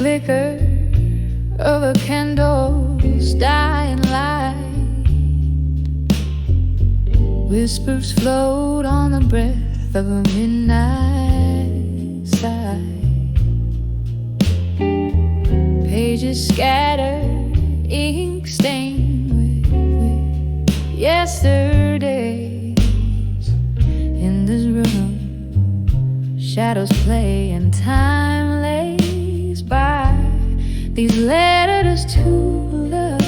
flicker of a candle's dying light. Whispers float on the breath of a midnight sigh. Pages scattered, ink stained with yesterdays. In this room, shadows play and time lays by. These letters to love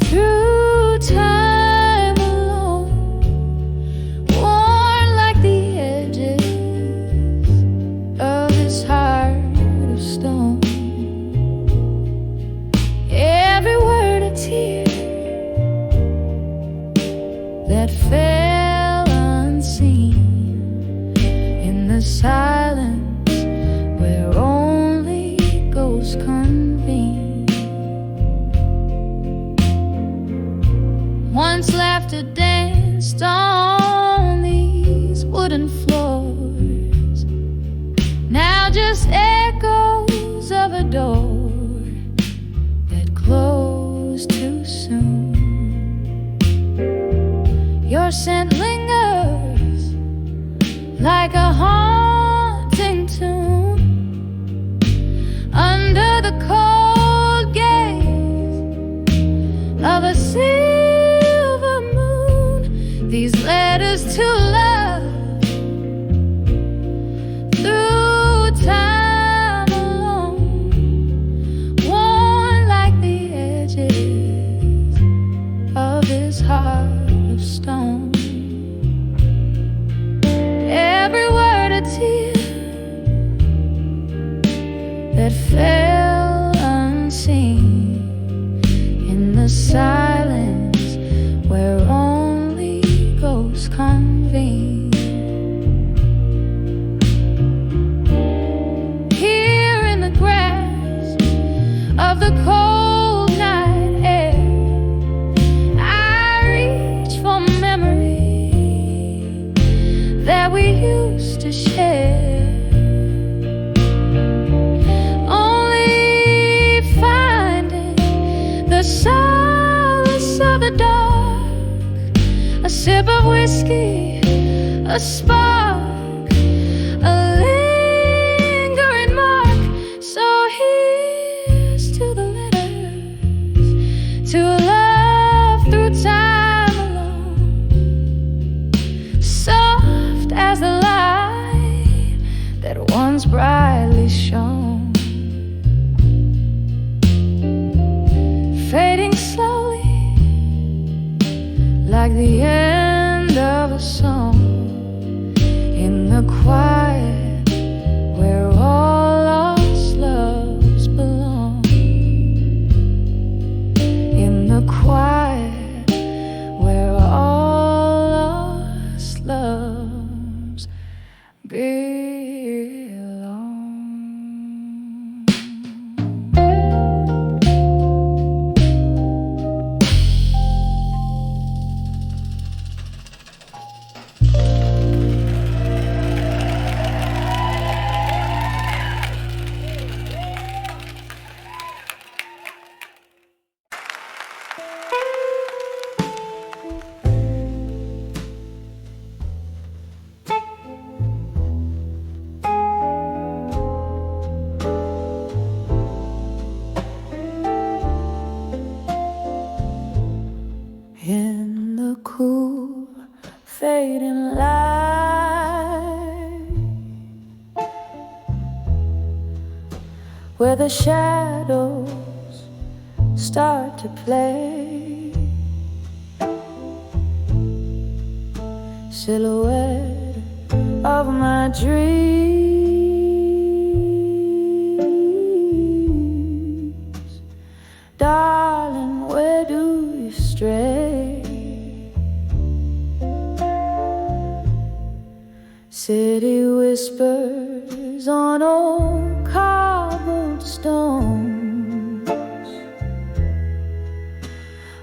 through time alone, worn like the edges of this heart of stone. Every word a tear that fell unseen in the silence where only ghosts convene. Once laughter danced on these wooden floors, now just echoes of a door that closed too soon. Your scent lingers like a haunting tune under the cold gaze of a silver moon. These letters to love through time alone, worn like the edges of this heart of stone. Every word a tear that fell unseen in the silence where only ghosts convene. Here in the grasp of the cold night air, I reach for memory that we used to share. The solace of the dark, a sip of whiskey, a spark, a lingering mark. So here's to the letters, to a love through time alone, soft as the light that once brightly shone, fading slowly like the end of a song in the quiet where all lost loves belong. In the quiet where all lost loves belong. In the cool, fading light, where the shadows start to play, silhouette of my dreams, darling, where do you stray? City whispers on old cobblestones,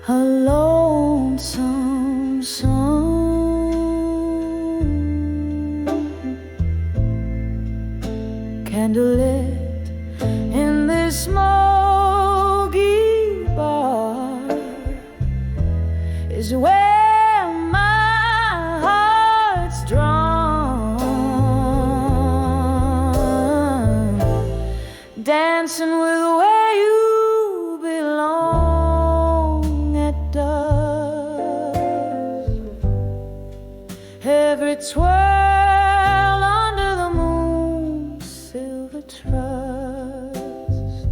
a lonesome song, candlelit smoky bar is where my heart's drawn, dancing with where you belong at dusk. Every twirl under the moon's silver trust,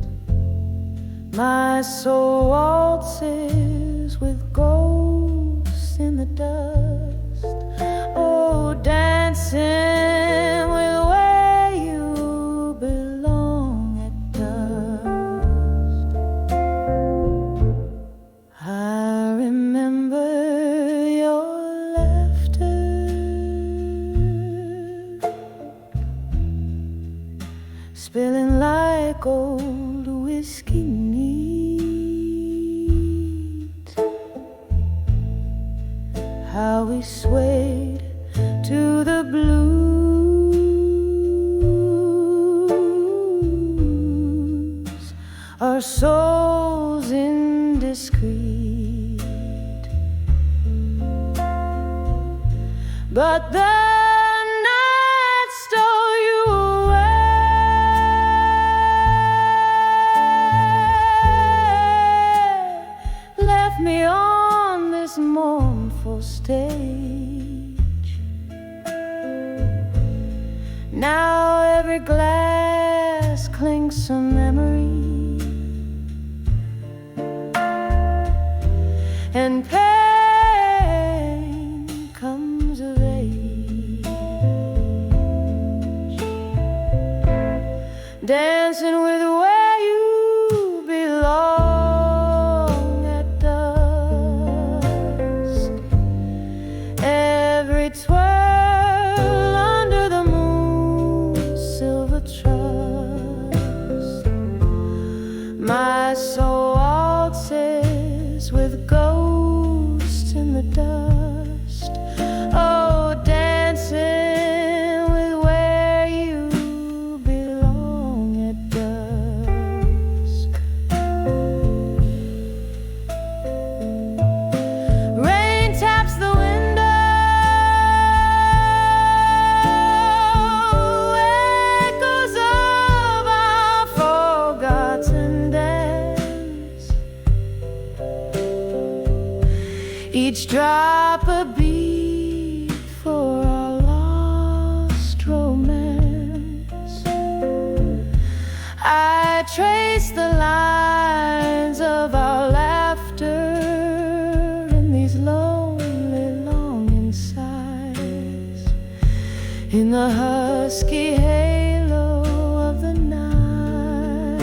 my soul waltzes with ghosts in the dust. Oh, dancing with where you belong at dusk. I remember your laughter, spilling like old whiskey neat. How we swayed to the blues, our souls indiscreet. But the night stole you away, left me on this mournful stage. Now every glass clinks a memory, and pain comes of age, dancing with where you belong at dusk. Every twirl under the moon's silver trust, my soul waltzes with ghosts in the dust. Oh, dancing with where you belong at dusk. Rain taps the window, echoes of our forgotten dance, each drop a beat for our lost romance. I trace the lines of our laughter in these lonely longing sighs, in the husky halo of the night.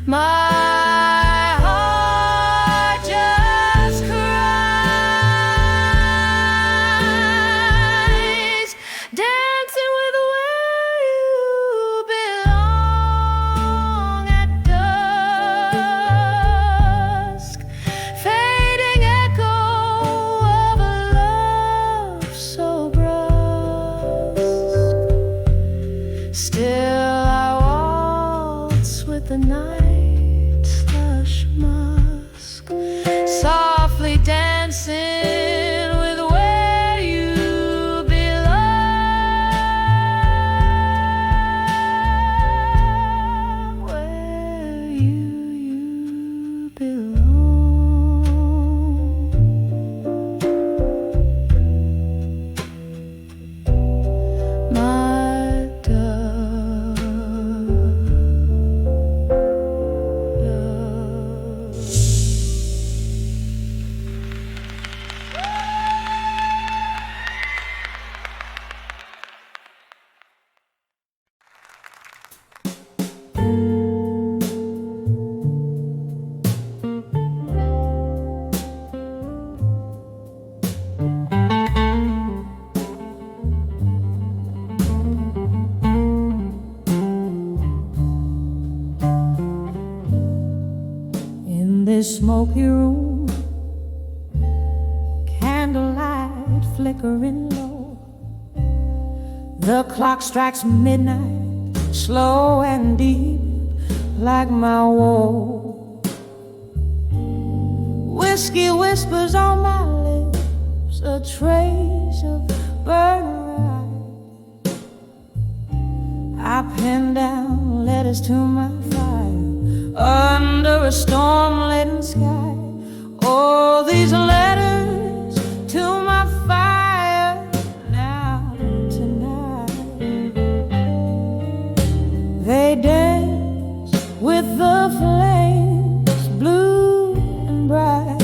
My heart just cries, dancing with where you belong at dusk. Fading echo of a love so brusque, still I waltz with the night's slush musk, softly dancing with where you belong, where you belong. My dove. In this smoky room, candlelight flickering low, the clock strikes midnight, slow and deep, like my woe. Whiskey whispers on my lips, a trace of burning rye. I pen down letters to my fire under a storm-laden sky. All these letters to my fire now tonight. They dance with the flames, blue and bright.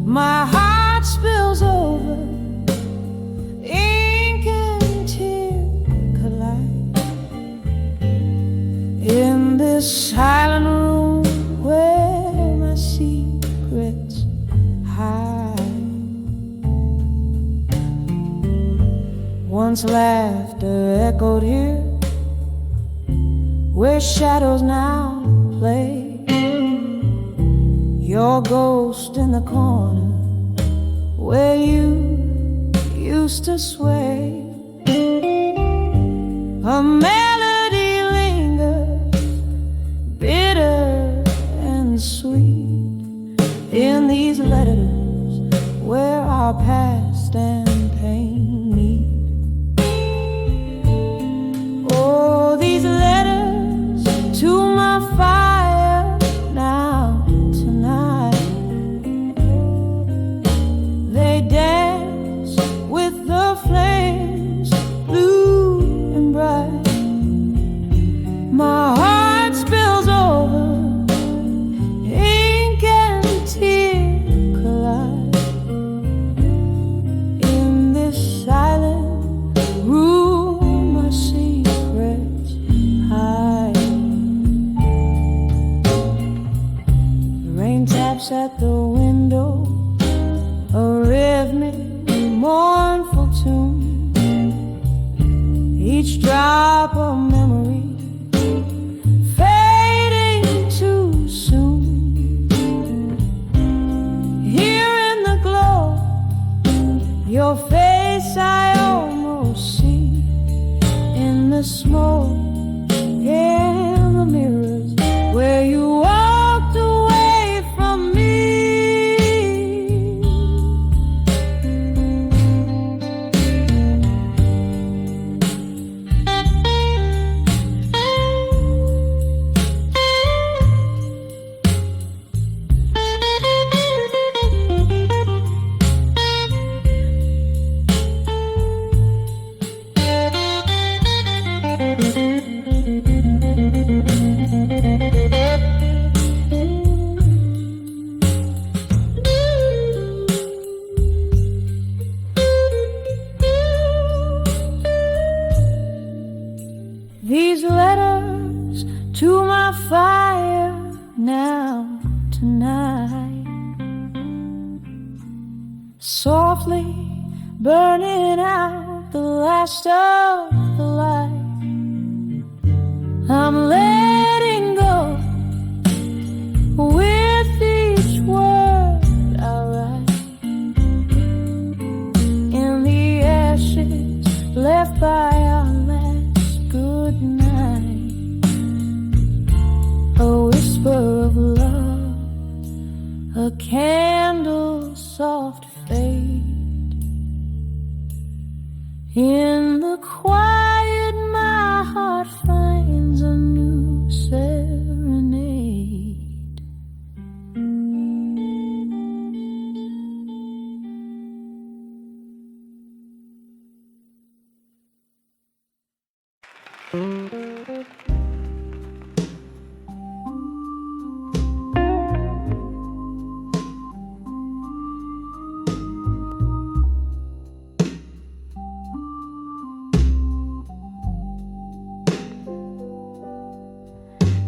My heart spills over, ink and tear collide. In this silent room where my secrets hide. Once laughter echoed here, where shadows now play. Your ghost in the corner where you used to sway. A melody lingers, bitter and sweet, in these letters where our past and pain meet. Oh, these letters to my fire now tonight. They dance with the flames, blue and bright. My heart spills over, ink and tear collide. In this silent room, my secrets hide. The rain taps at the window, a rhythmic, mournful tune. Each drop of memory fading too soon. Here in the glow, your face I almost see. In the smoke, in the mirrors, where you walked away from me. These letters to my fire now tonight, softly burning out the last of the light. I'm letting go with each word I write. In the ashes left by our last good night, a whisper of love, a candle soft fade. In the quiet my heart finds a new serenade.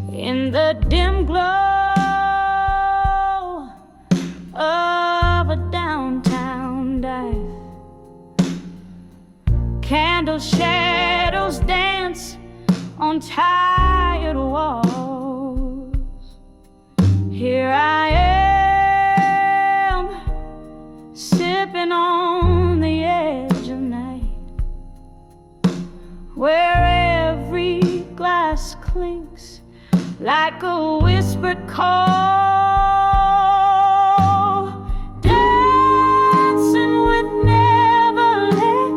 In the dim glow of a downtown dive, candle shadows dance on tired walls. Here I am, sipping on the edge of night, where every glass clinks like a whispered call, dancing with never let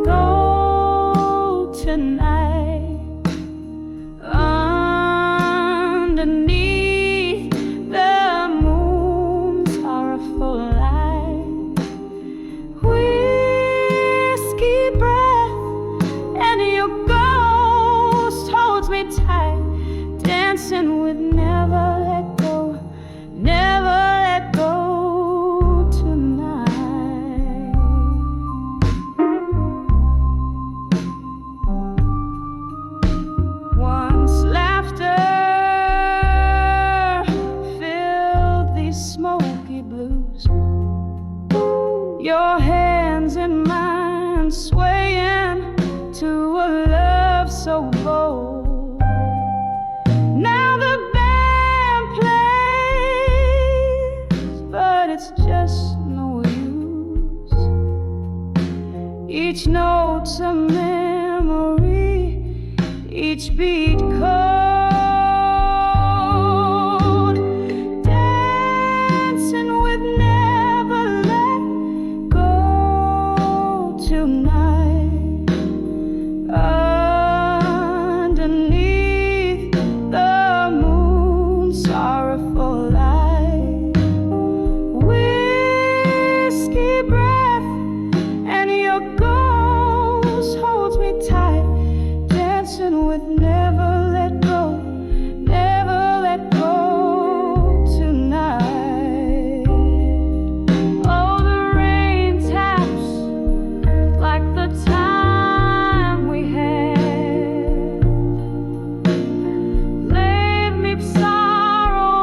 go tonight. Underneath the moon's sorrowful light, whiskey breath and your ghost holds me tight, dancing with never let go, never let go tonight. Once laughter filled these smoky blues, your hands in mine swaying to a love so bold. Now the band plays, but it's just no use. Each note's a memory, each beat cold, dancing with never let go tonight. Underneath the moon's sorrowful light, whiskey breath and your ghost holds me tight, dancing with never let go, never let go tonight. Oh, the rain taps like the time we had, laid me sorrow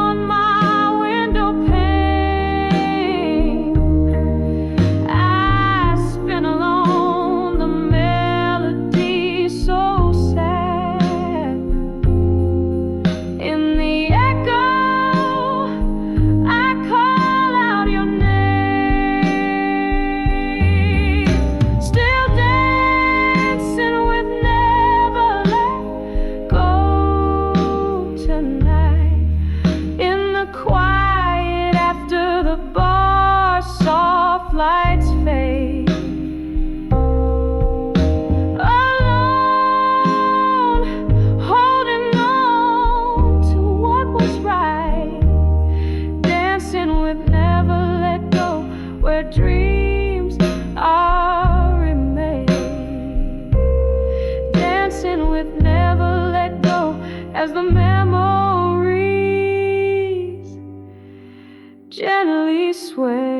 on my window pane. I spin alone the melody so sad. In the echo, I call out your name. Still dancing with never let go tonight. In the quiet after the bar, soft lights fade. Alone, holding on to what was right, dancing with never let go, where dreams are remade. Dancing with never let go as the memories gently sway.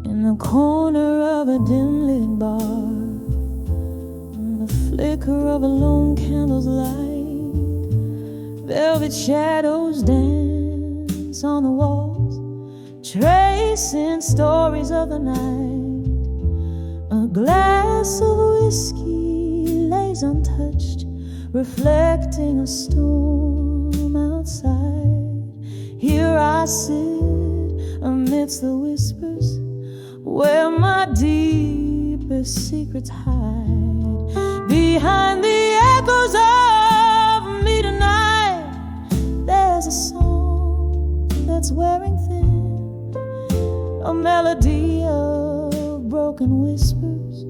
In the corner of a dim-lit bar, the flicker of a lone candle's light, velvet shadows dance on the walls, tracing stories of the night. A glass of whiskey lays untouched, reflecting a storm outside. Here I sit amidst the whispers, where my deepest secrets hide. Behind the echoes of me tonight, there's a song that's wearing thin, a melody of broken whispers,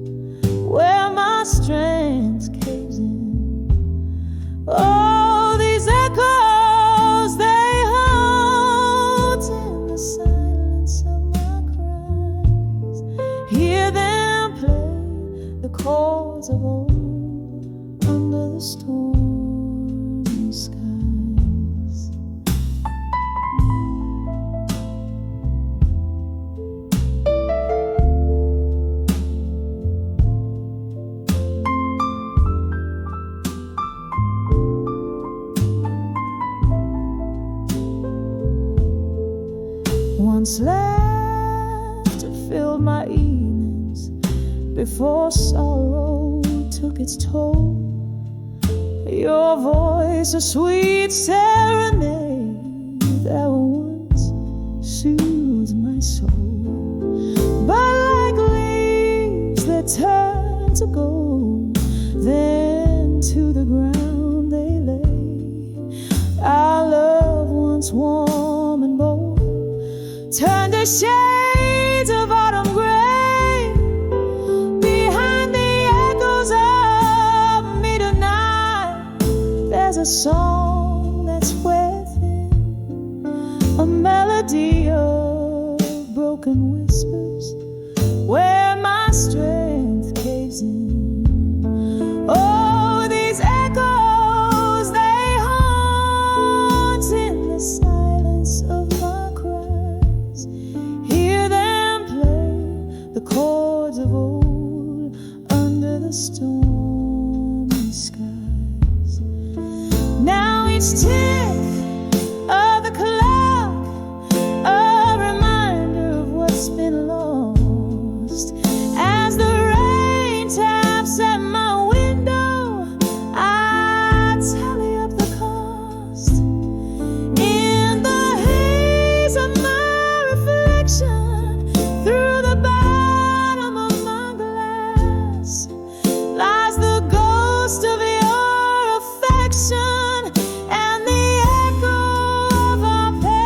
where my strength caves in. Oh, these echoes, they haunt in the silence of my cries. Hear them play the chords of old under the storm. laughter filled my evenings before sorrow took its toll. Your voice, a sweet serenade that once soothed my soul. But like leaves that turn to gold, then to the ground they lay. Our love, once warm and bold, turned to shades of autumn gray. Behind the echoes of me tonight, there's a song that's within, a melody of broken whispers, where my strength caves in. Oh, these echoes, they haunt in the silence of my cries. Hear them play the chords of old under the stormy skies. Now each tick of the clock, a reminder of what's been lost. As the rain taps at my window, I tally up the cost. In the haze of my reflection, through the bottom of my glass, lies the ghost of your affection and the echo of our past.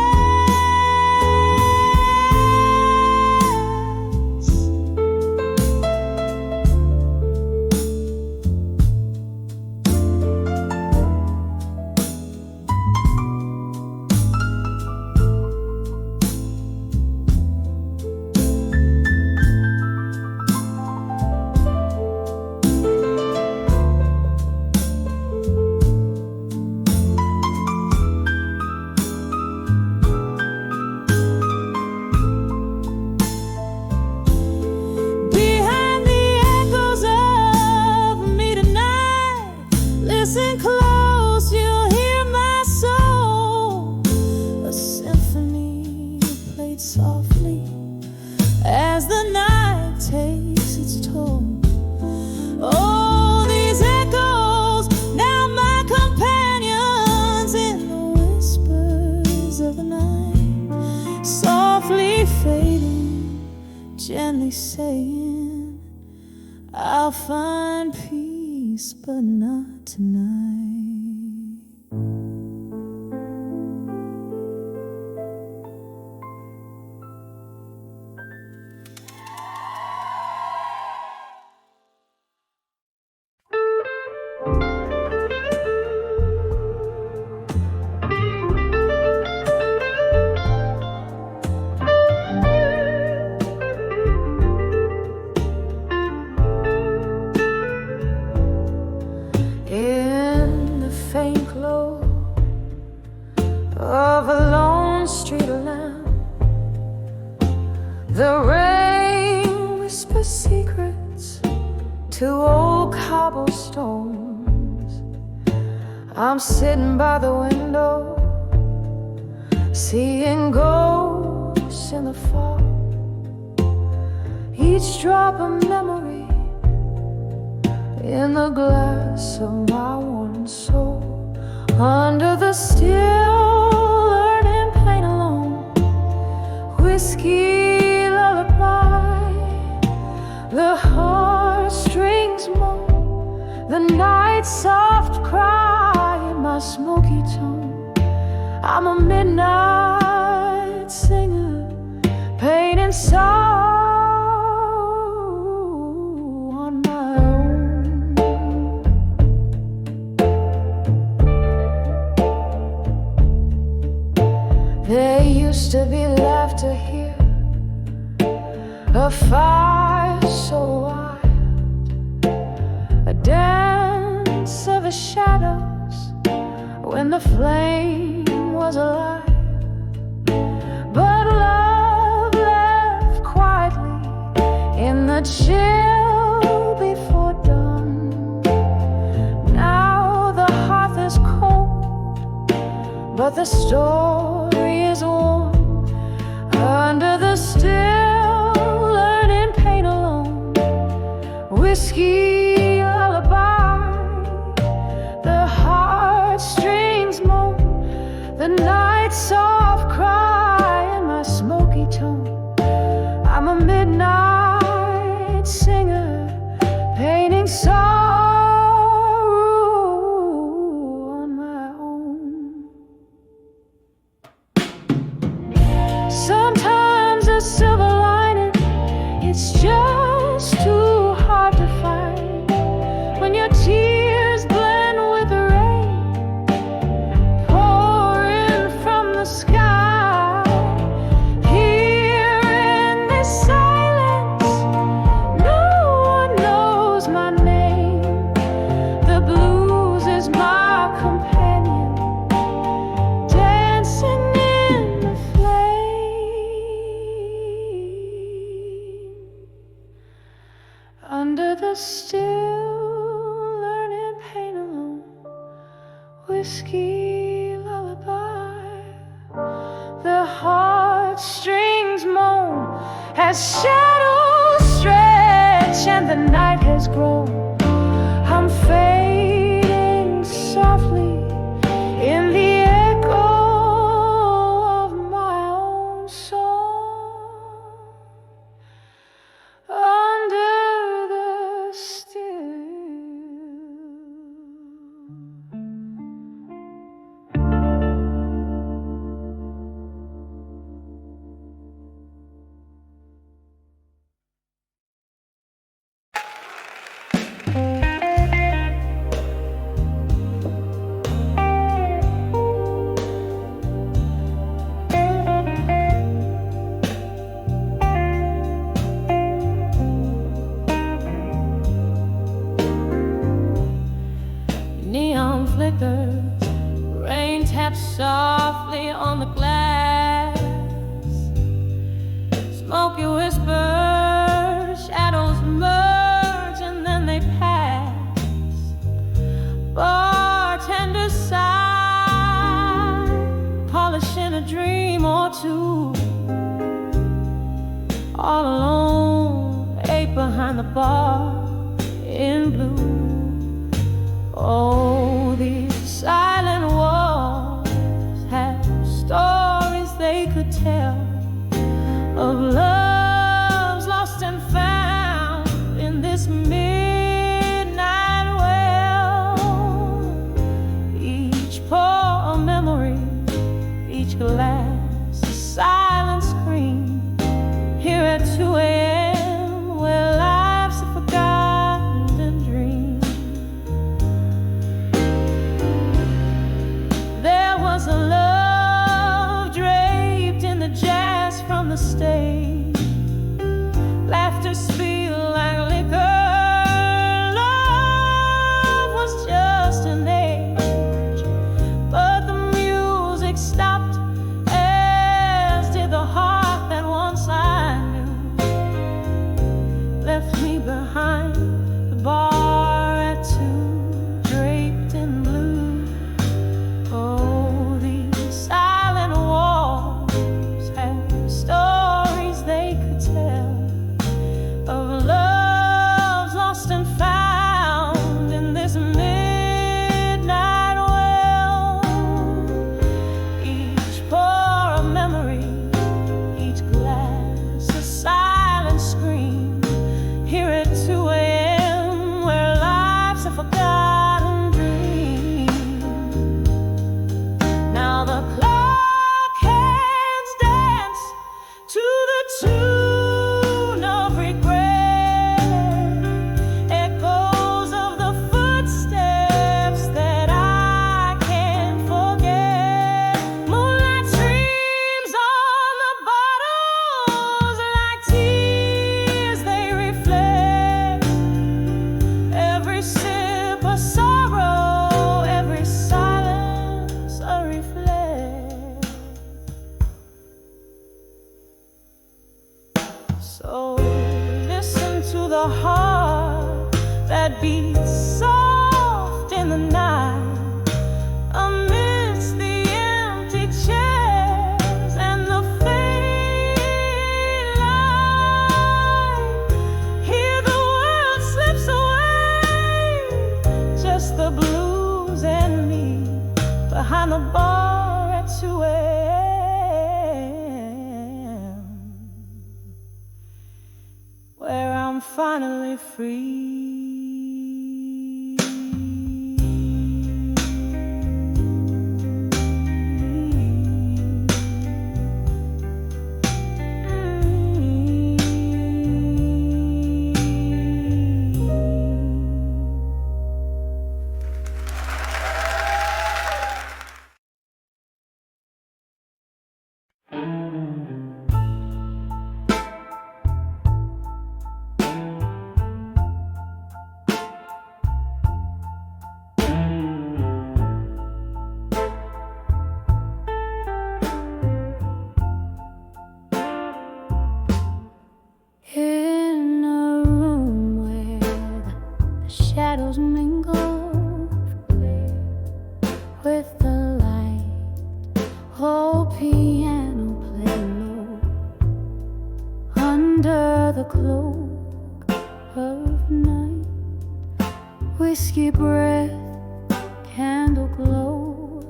Behind the echoes of me tonight, listen close, you'll hear my soul. A symphony played softly as the night takes its toll. Oh, these echoes, now my companions in the whispers of the night, softly fading, gently saying, I'll find peace, but not tonight. In the faint glow of a lone street lamp, the rain whispers secrets to old cobblestones. I'm sitting by the window, seeing ghosts in the fog, each drop a memory in the glass of my worn soul. Under the still learning pain alone, whiskey lullaby, the heartstrings moan, the night's soft cry in my smoky tone. I'm a midnight singer, pain and sorrow on my own. There used to be laughter here, a fire so wild, a dance of the shadows when the flame was alive. But love left quietly in the chill before dawn. Now the hearth is cold, but the story is warm under whiskey lullaby. The heartstrings moan, the night's soft cry in my smoky tone. I'm a midnight singer, painting sorrow on my own. Sometimes a silver lining, it's just too hard to find. When your tears blend with the rain pouring from the sky, here in this silence, no one knows my name. The blues is my companion, dancing in the flame. Under the still learning pain alone, whiskey lullaby. The heartstrings moan as shadows stretch and the night has grown. I'm fading softly in the echo of my own song. Under the still. Neon flickers, rain taps softly on the glass. Smoky whispers, shadows merge and then they pass. Bartender sigh, polishing a dream or two. All alone, eight behind the bar in blue. Oh, these silent walls have stories they could tell of loves lost and found in this midnight well. Each pour a memory, each glass a silent scream. Here at 2 a.m. where life's a forgotten dream. There was a love draped in the jazz from the stage. Laughter spilled like liquor. Love was just an age, but the music stopped, as did the heart that once I knew. Left me behind the bar at 2, draped in blue. Oh, these silent walls have stories they could tell of loves lost and found in this midnight well. Each pour a memory, each glass a silent scream. Here at 2 a.m. where life's a forgotten dream. Now the clock hands dance to the tune of regret. Echoes of the footsteps that I can't forget. Moonlight streams on the bottles like tears they reflect. Every sip a sorrow, every silence a reflect. So listen to the heart that beats soft in the night. Amidst the empty chairs and the fading light, hear the world slips I'm finally free. In a room where the shadows mingle with the light, whole piano play low under the cloak of night. Whiskey breath, candle glow,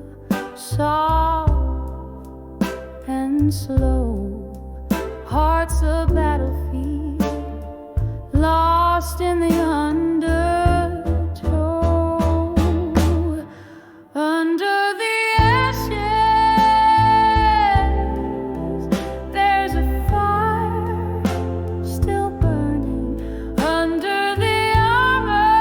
soft and slow. Heart's a battlefield, lost in the undertow. Under the ashes, there's a fire still burning. Under the armor,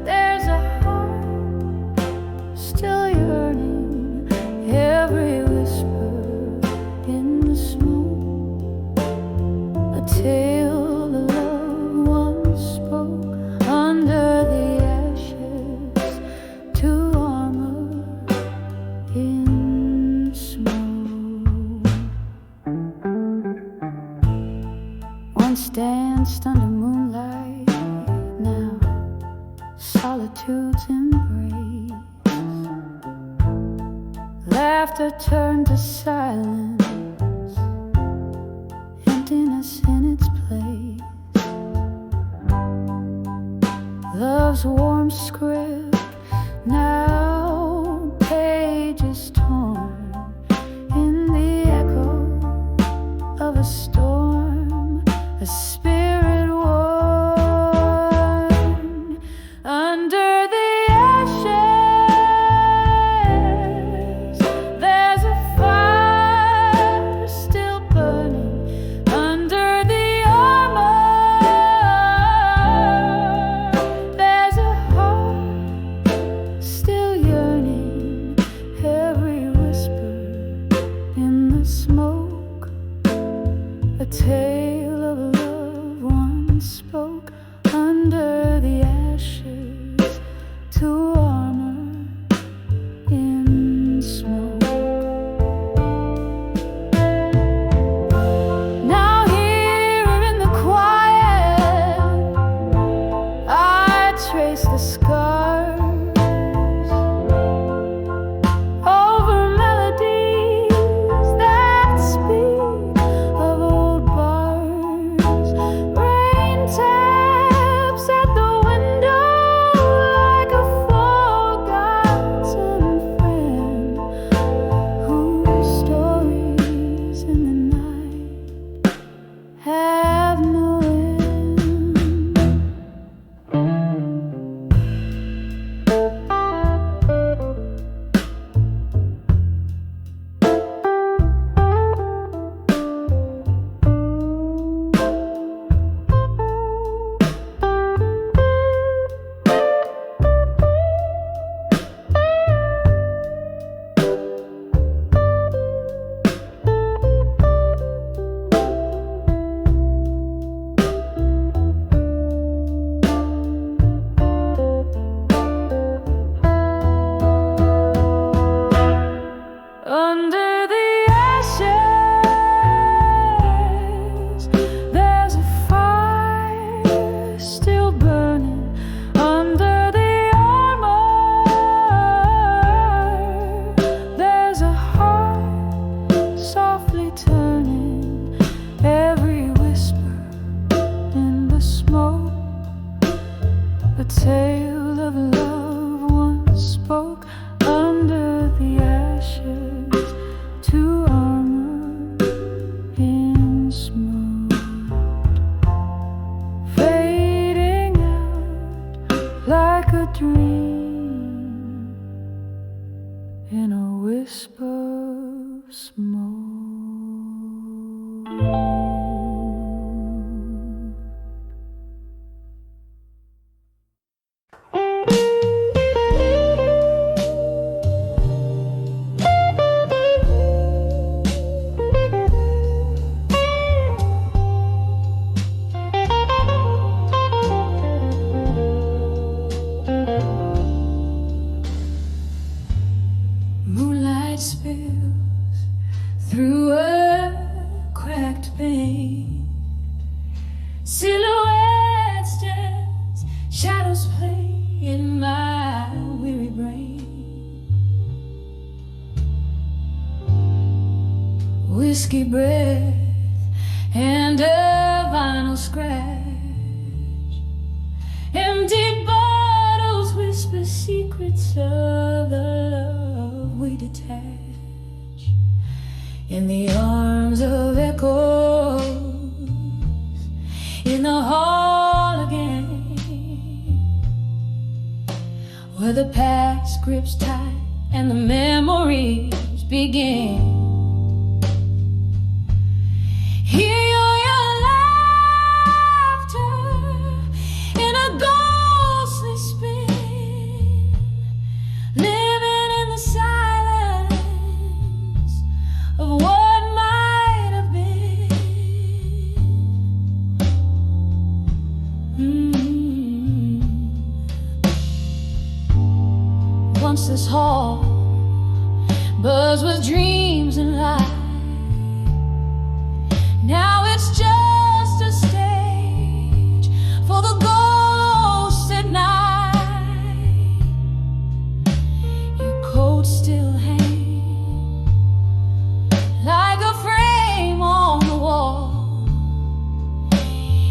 there's a heart still yearning. Every whisper in the smoke, a tale the loved ones spoke. Under the ashes, to armor in smoke. Once danced under moonlight, now solitude's embrace. Laughter turned to silence, emptiness in its place. Love's warm script, now pages torn in the echo of a storm, a spirit worn. Under the ashes, there's a fire still burning. Under the armor, there's a heart still yearning. Every whisper in the smoke, a tale of love once spoke. Under the ashes, to armor in smoke. Now here in the quiet, I trace the scars over melodies that speak of old bars. Rain taps at the window like a forgotten friend, whose stories in the night have no end. Moonlight spills through a cracked pane. Silhouettes dance, shadows play in my weary brain. Whiskey breath and a vinyl scratch. Empty bottles whisper secrets of the love we detach. In the arms of echoes, in the hall again, where the past grips tight and the memories begin. Hear your laughter in a ghostly spin, living in the silence of what might have been. Once this hall buzzed with dreams and light. Now it's just a stage for the ghosts at night. Your coat still hangs like a frame on the wall.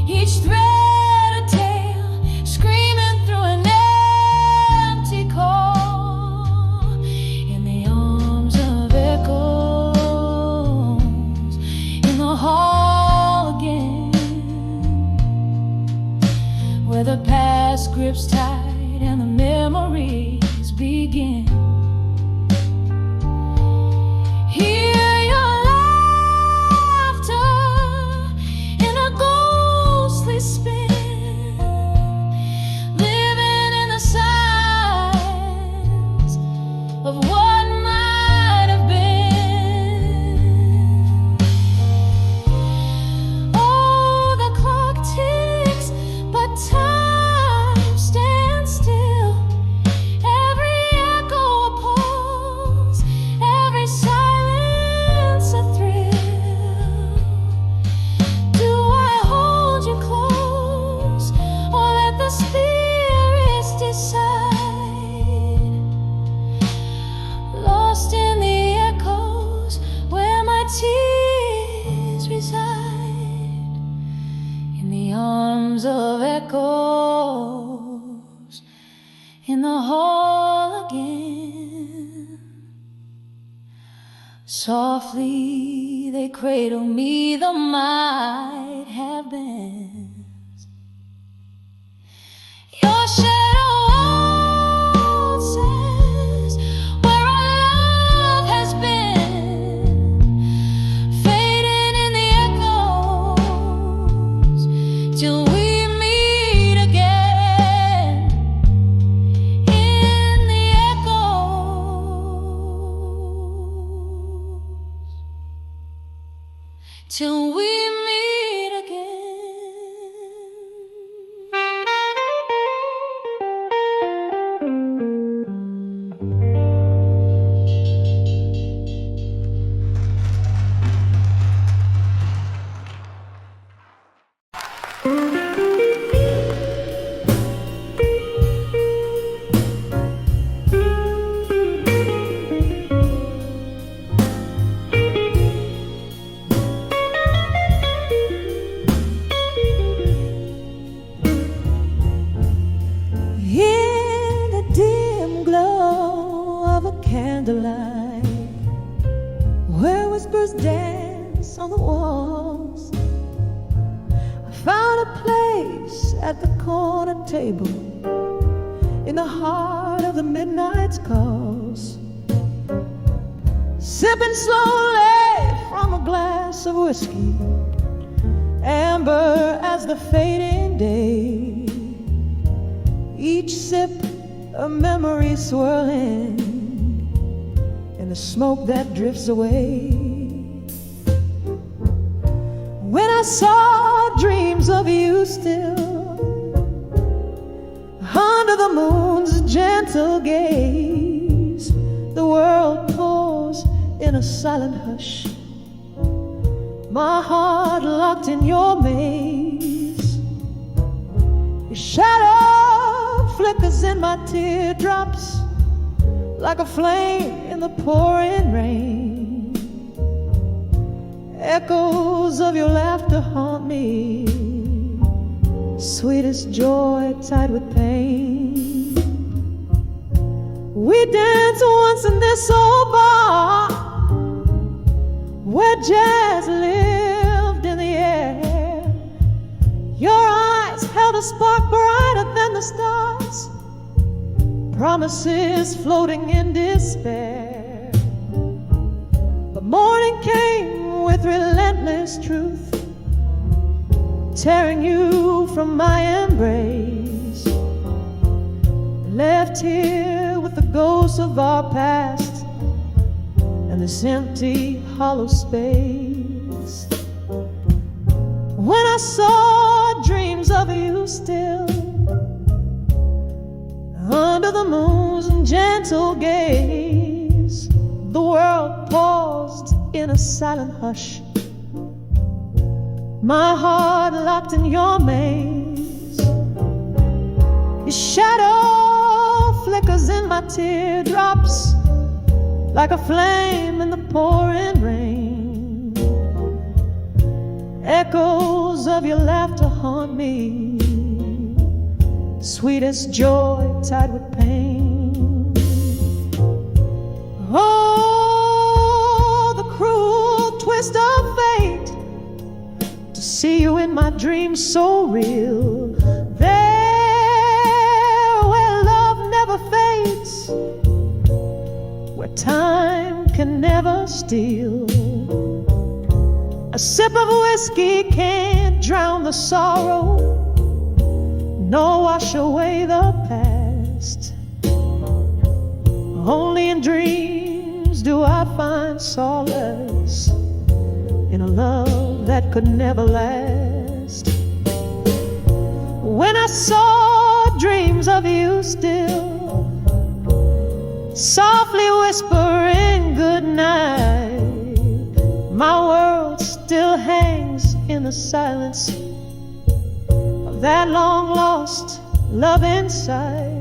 Each thread a tale screaming through an empty call. In the arms of echoes, in the hall again, where the past grips tight and the memories begin. Hear your laughter in a ghostly spin, living in the silence of what might have been. Oh, the clock ticks, but time stands still. Every echo a pulse, every silence a thrill. Do I hold you close, or let the spirits decide? Lost in the echoes where my tears reside. In the arms of echoes, in the hall again. Softly they cradle me, the might have been. Your shadow waltzes where our love has been, fading in the echoes till we meet again. In the echoes till we meet again. In the dim glow of a candlelight, where whispers dance on the walls, I found a place at the corner table in the heart of the midnight's calls, sipping slowly from a glass of whiskey amber as the fading day, each sip a memory swirling in the smoke that drifts away. When I saw dreams of you still under the moon's gentle gaze, the world paused in a silent hush, my heart locked in your maze. Your shadow flickers in my teardrops like a flame in the pouring rain. Echoes of your laughter haunt me, sweetest joy tied with pain. We danced once in this old bar where jazz lived in the air. Your eyes held a spark brighter than the stars, promises floating in despair. But morning came with relentless truth, tearing you from my embrace, left here with the ghosts of our past and this empty, hollow space. When I saw dreams of you still under the moon's gentle gaze, the world paused in a silent hush, my heart locked in your maze. Your shadow flickers in my teardrops like a flame in the pouring rain. Echoes of your laughter haunt me, sweetest joy tied with pain. Oh, the cruel twist of fate, to see you in my dreams so real. There where love never fades, where time can never steal. A sip of whiskey can't drown the sorrow, nor wash away the past. Only in dreams do I find solace in a love that could never last. When I saw dreams of you still, softly whispering good night, my world still hangs in the silence of that long lost love inside.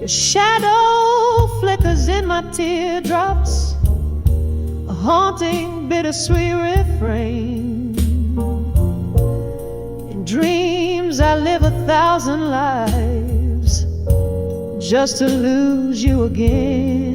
Your shadow flickers in my teardrops, a haunting bittersweet refrain. In dreams I live 1,000 lives just to lose you again.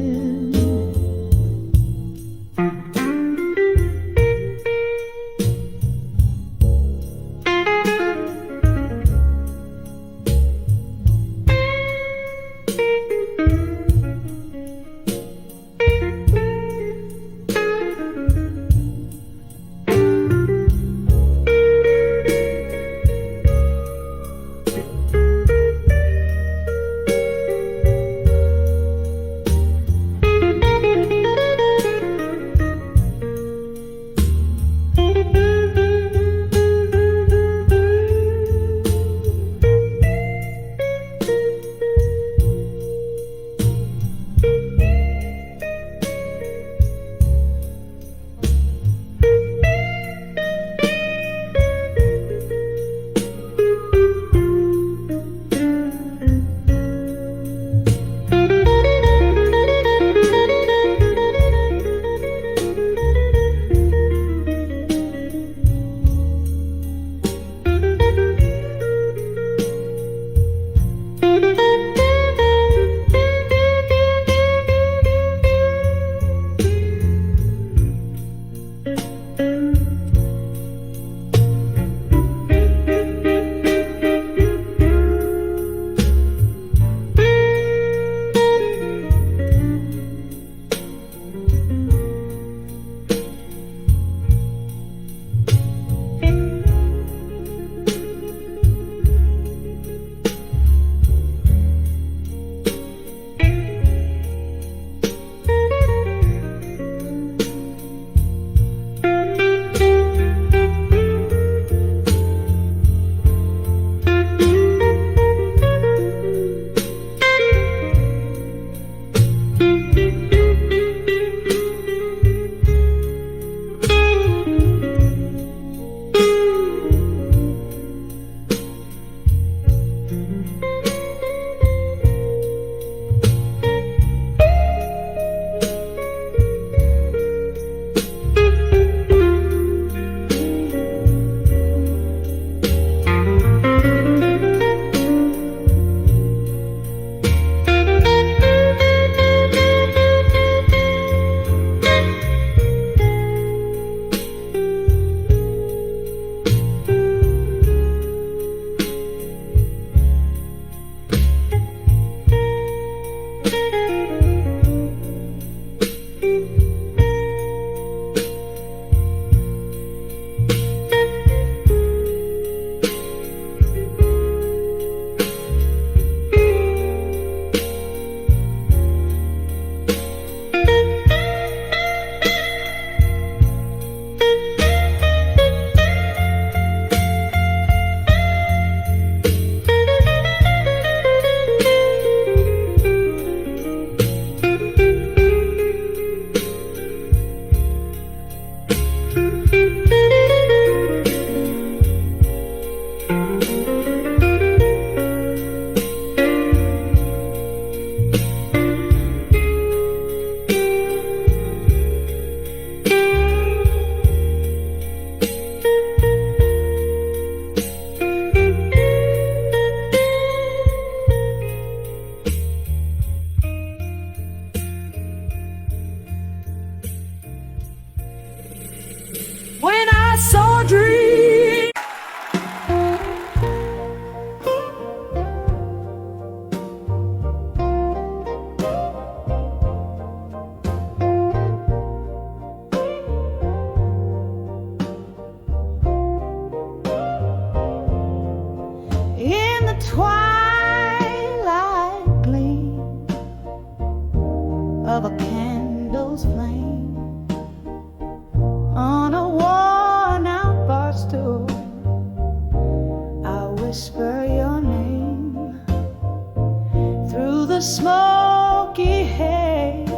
the smoky haze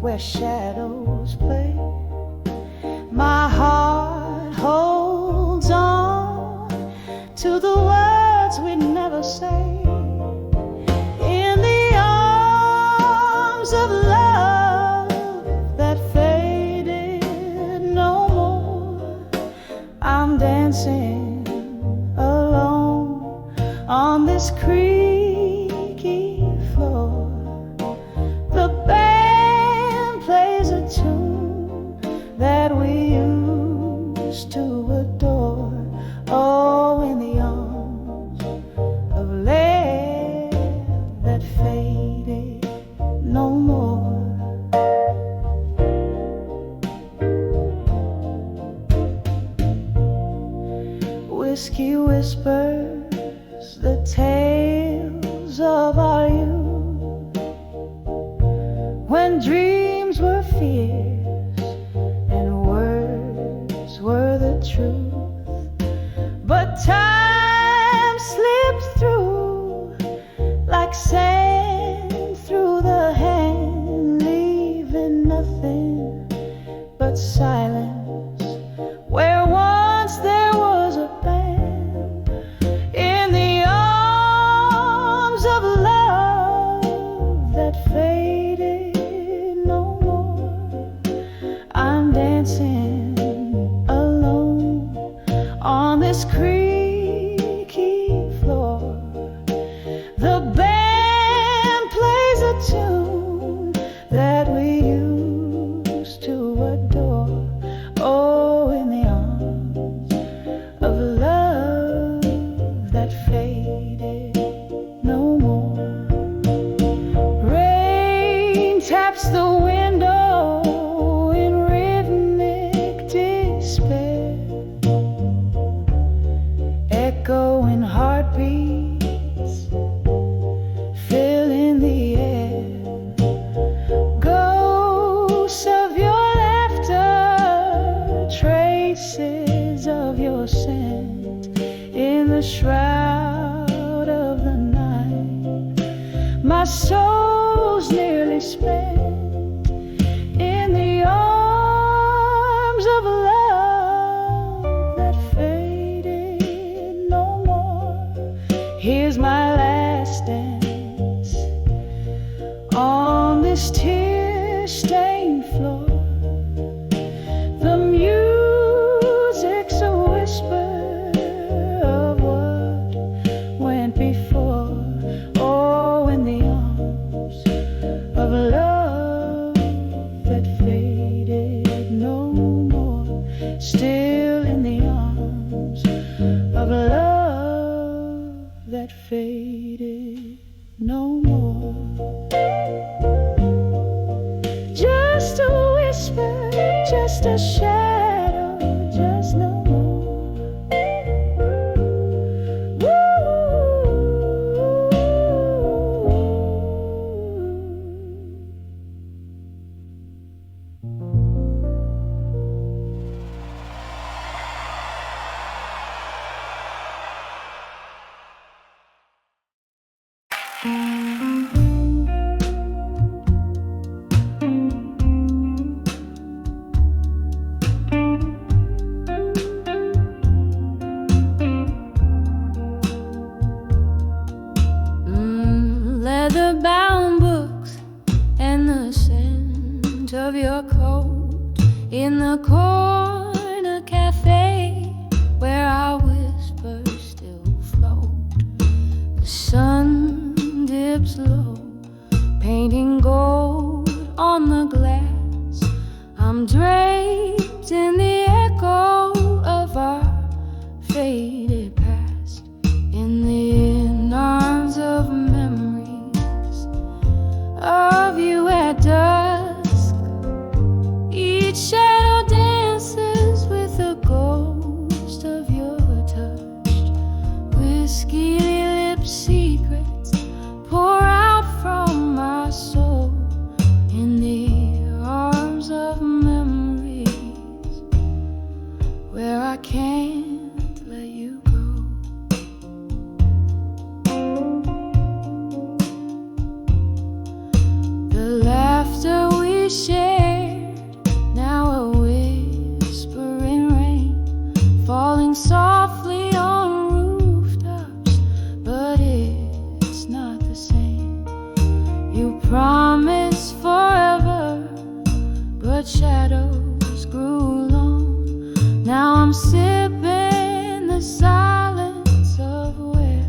where shadows play. My heart holds on to the words we never say. In the arms of love that faded no more, I'm dancing alone on this creaky floor. The band plays a tune that we used to adore. Oh, in the arms of love that faded no more. Whiskey whispers the tales of our youth, when dreams were fierce and words were the truth. But time slipped through like sand through the hand, leaving nothing but silence where once there was a band. In the arms of love that faded no more, I'm dancing alone on this creaky floor. The band plays a tune that we used to adore. Oh, in the arms of love that faded no more. Rain taps the window in rhythmic despair, echoing heartbeats filling the air. Ghosts of your laughter, traces of your scent in the shroud of the night. My soul's nearly spent in the arms of love that faded no more. Here's my last dance on this tear-stained floor. The music's a whisper of what went before. Oh, in the arms of love that faded no more. Still in the arms of love that faded no more. Just a whisper, just a shadow, just no more. Leather-bound books and the scent of your coat in the corner cafe where our whispers still float. The sun dips low, painting gold on the glass. I'm draped in the echo of our faded past, in the arms of memories of you at dusk. Each shadow dances with a ghost of your touch. Whiskey lip secrets pour out from my soul in the arms of memories where I can't let you go. Now I'm sipping the silence of where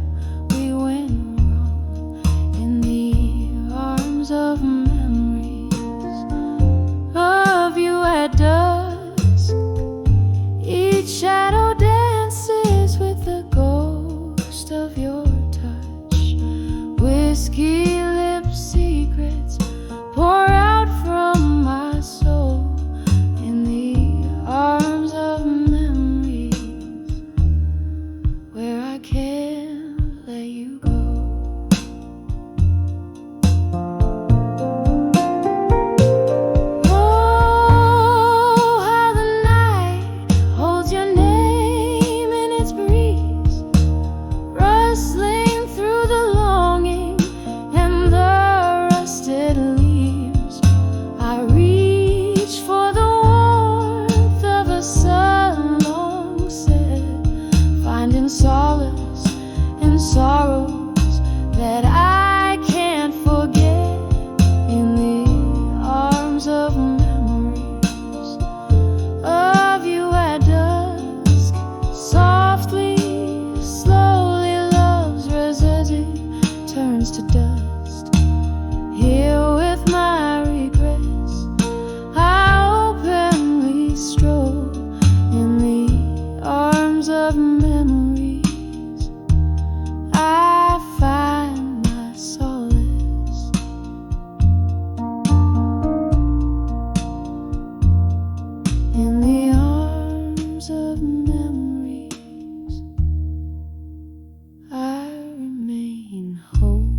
we went wrong in the arms of memories of you at dusk. Each shadow dances with the ghost of your touch. Whiskey lip secrets pour out from my soul in the arms of memories where I can't let you go. Oh, how the night holds your name in its breeze, rustling through the longing and the rusted leaves. I reach for the warmth of a sun long set, finding solace in sorrows that I can't forget in the arms of memories of you at dusk. Softly, slowly, love's residue turns to dust. Here with my regrets, I openly stroll in the arms of memories. I find my solace in the arms of memories. I remain whole.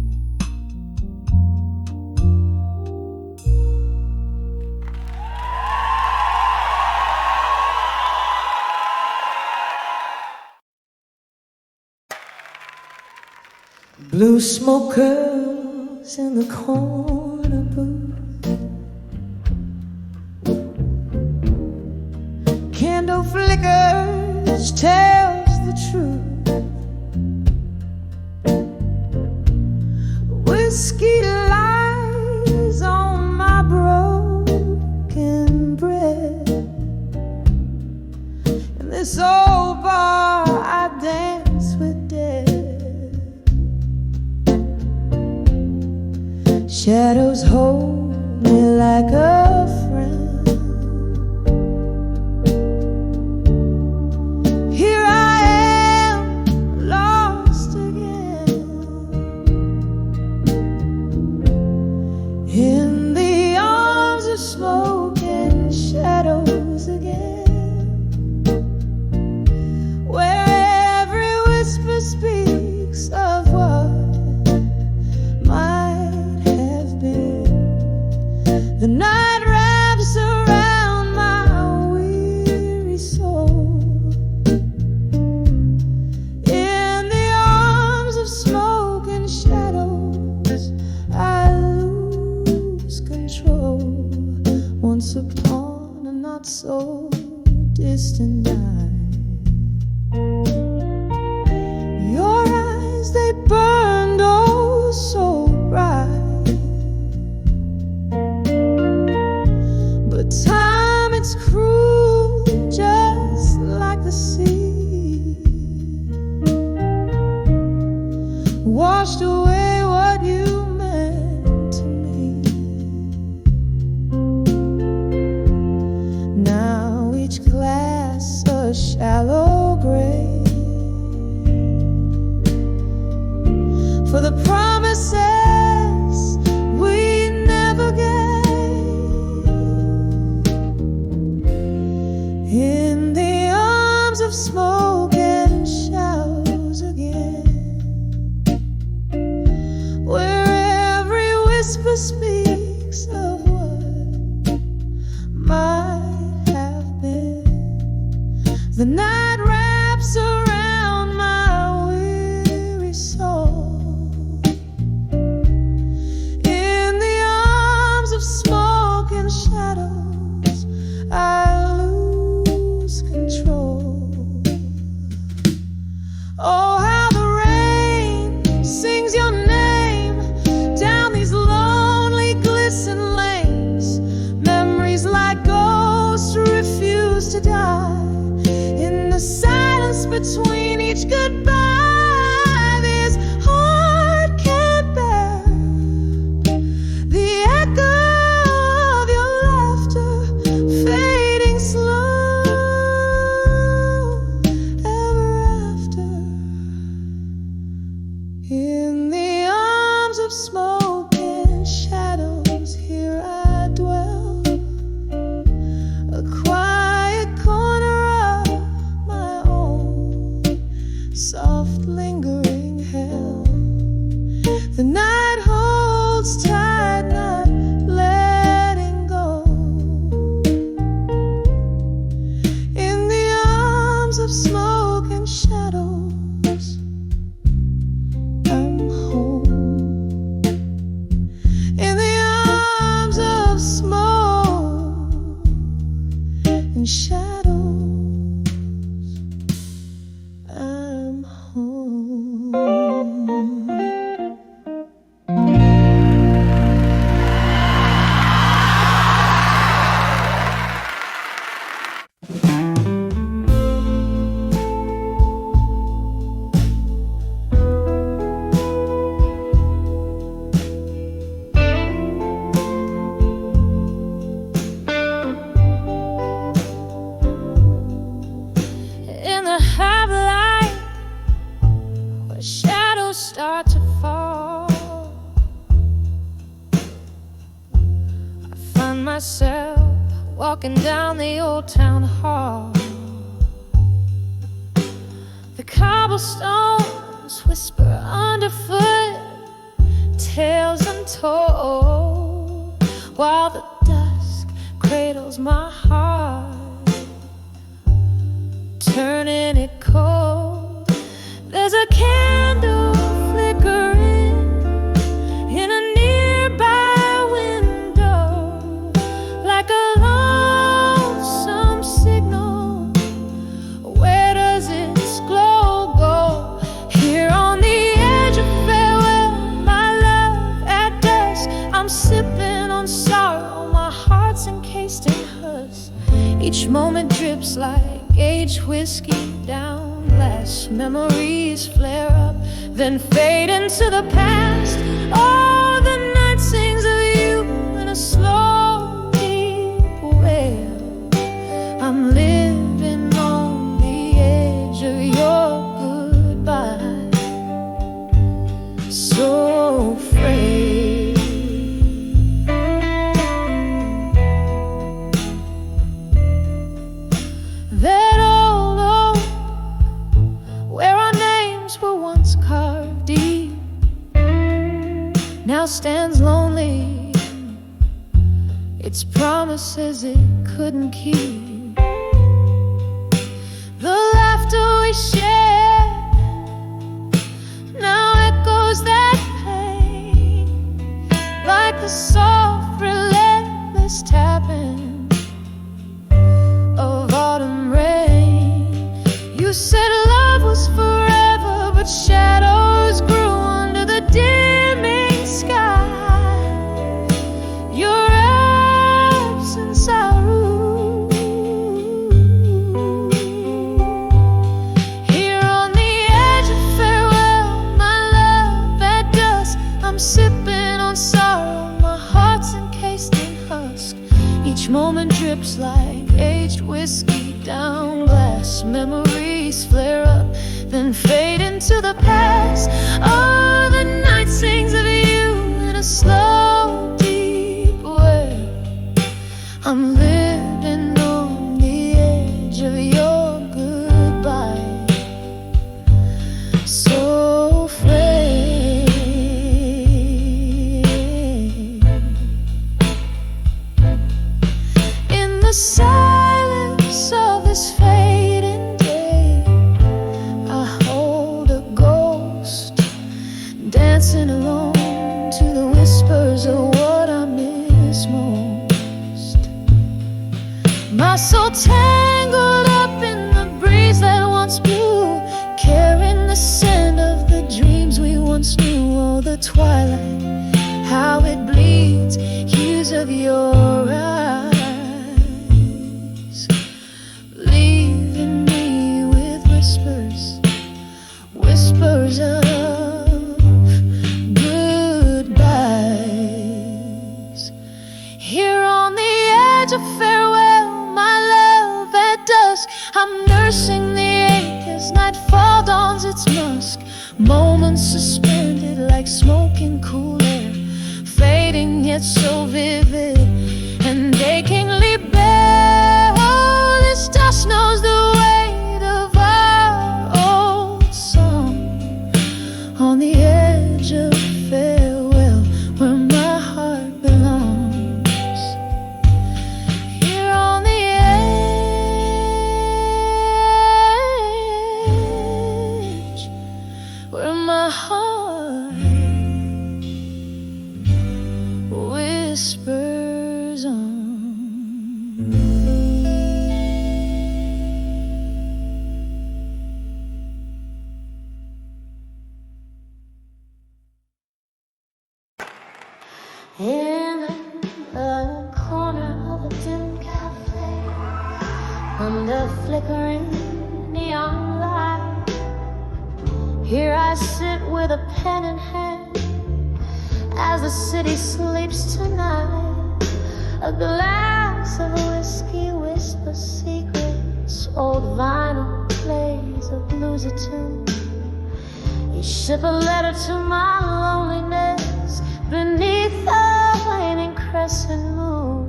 Blue smokers in the corner booth, candle flickers tells the truth. Whiskey lies on my broken bread. In this old bar I dance with death. Shadows hold me like a friend. Here I am, lost again in the arms of smoke and shadows again, where every whisper speaks of what might have been. The night wraps around my weary soul in the arms of smoke and shadows. I lose control once upon a not so distant night. Your eyes, they burned oh so bright, but time, it's cruel, just like the sea, washed away what you meant to me. Now each glass a shallow grave for the promises we never gave. In the arms of smoke and shadows again, where every whisper speaks of what might have been. The night wraps around my weary soul in the arms of smoke and shadows. I lose control. Oh, how the rain sings your name down these lonely glisten lanes. Memories like ghosts refuse to die. between each goodbye, this heart can't bear the echo of your laughter fading slow ever after. In the arms of smoke and shadows, here I dwell, a quiet corner of my own, soft lingering hell. The night holds tight, not letting go. In the arms of smoke and shadows, I'm home. In the arms of smoke and shadows, I'm home. In the half light, where shadows start to fall, I find myself walking down the old town hall. The cobblestones whisper underfoot, tales untold, while the dusk cradles my heart, turning it cold. There's a candle flickering in a nearby window, like a lonesome signal. Where does its glow go? Here on the edge of farewell, my love, at dusk, I'm sipping on sorrow, my heart's encased in husk. Each moment drips like aged whiskey down glass. Memories flare up, then fade into the past. Oh, the night sings of you in a slow, deep wail. I'm living on the edge of your goodbye, so frail. That old oak, where our names were once carved deep, now stands lonely. Its promises it couldn't keep. The laughter we shared now echoes that pain, like the soft, relentless tapping of autumn rain. You said love was forever, but shadows grew under the dimming sky. Your absence I rue. Here on the edge of farewell, my love, at dusk, I'm sipping on sorrow, my heart's encased in husk. Each moment drips like aged whiskey down glass. Memories flare up, then fade into the past. Oh, the night sings of you in a slow, deep way. I'm living on the edge of your goodbye, so frail. In the silence of this fading day, I hold a ghost, dancing alone to the whispers of what I miss most. nursing the ache as nightfall dawns its musk. Moments suspended like smoke in cool air, fading yet so vivid and achingly bare. Oh, this dust knows the weight of our old song on the edge of farewell, where my heart belongs. Here on the edge, where my heart whispers on. In the corner of a dim cafe, under flickering neon light, here I sit with a pen in hand as the city sleeps tonight. A glass of whiskey whispers secrets, old vinyl plays a bluesy tune. You ship a letter to my loneliness beneath the waning crescent moon.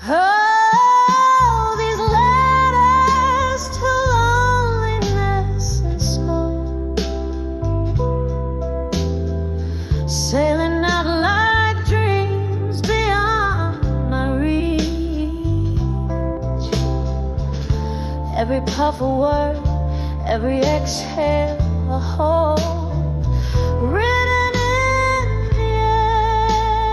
Oh, these letters to loneliness and smoke, sailing out like dreams beyond my reach. Every puff a word, every exhale a hope, written in the air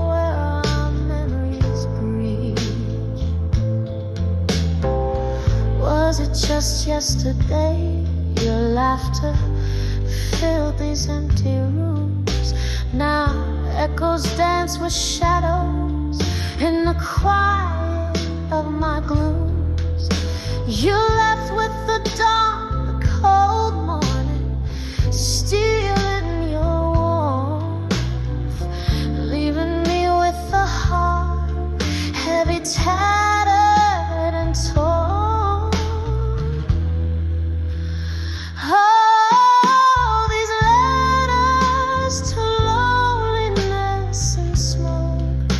where our memories breathe. Was it just yesterday your laughter filled these empty rooms? Now echoes dance with shadows in the quiet of my glooms. You left with the dawn, the cold morning, stealing your warmth, leaving me with a heart heavy, tattered and torn. Oh, these letters to loneliness and smoke,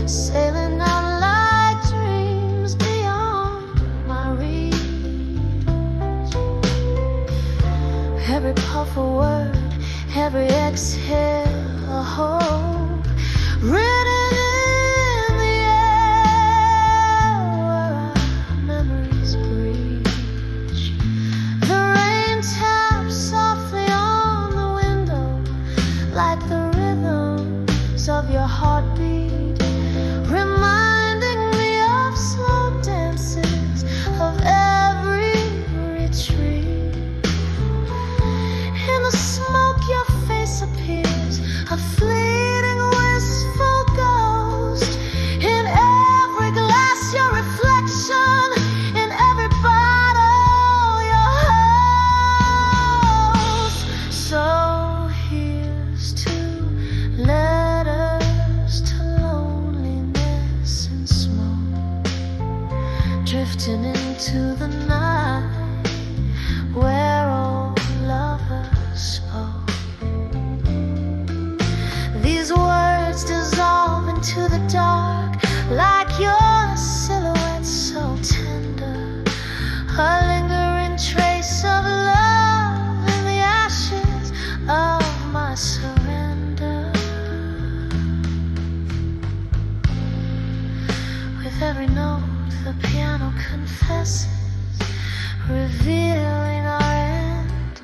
sailing out like dreams beyond my reach. Every puff a word, every exhale a hope, written in the air where our memories breach. The rain taps softly on the window like the rhythms of your heartbeat, reminding me of slow dances of every retreat. In the smoke your face appears, a fleeting wistful ghost. In every glass your reflection, in every bottle your host. So here's to letters to loneliness and smoke, drifting into the night where old lovers spoke. These words dissolve into the dark like your silhouette so tender, a lingering trace of love in the ashes of my surrender. With every note the piano confesses, revealing our end.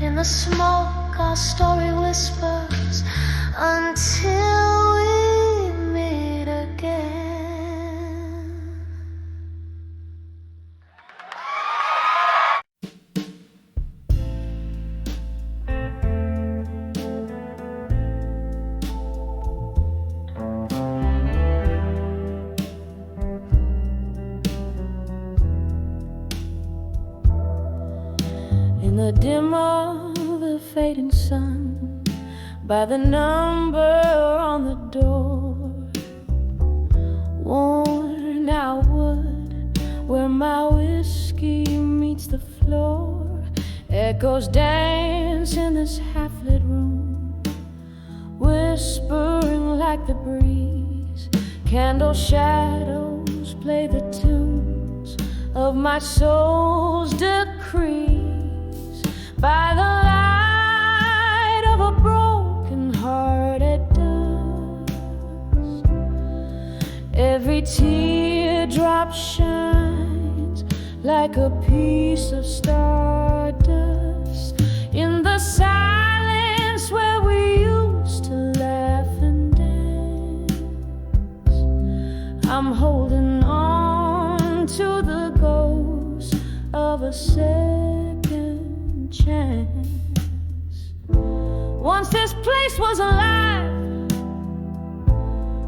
In the smoke our story whispers until we meet again. In the dim of the fading sun, by the number on the door, whiskey meets the floor. Echoes dance in this half-lit room, whispering like the breeze. Candle shadows play the tunes of my soul's decrees. By the light of a broken heart at dusk, every teardrop shines like a piece of stardust. In the silence where we used to laugh and dance, I'm holding on to the ghost of a second chance. Once this place was alive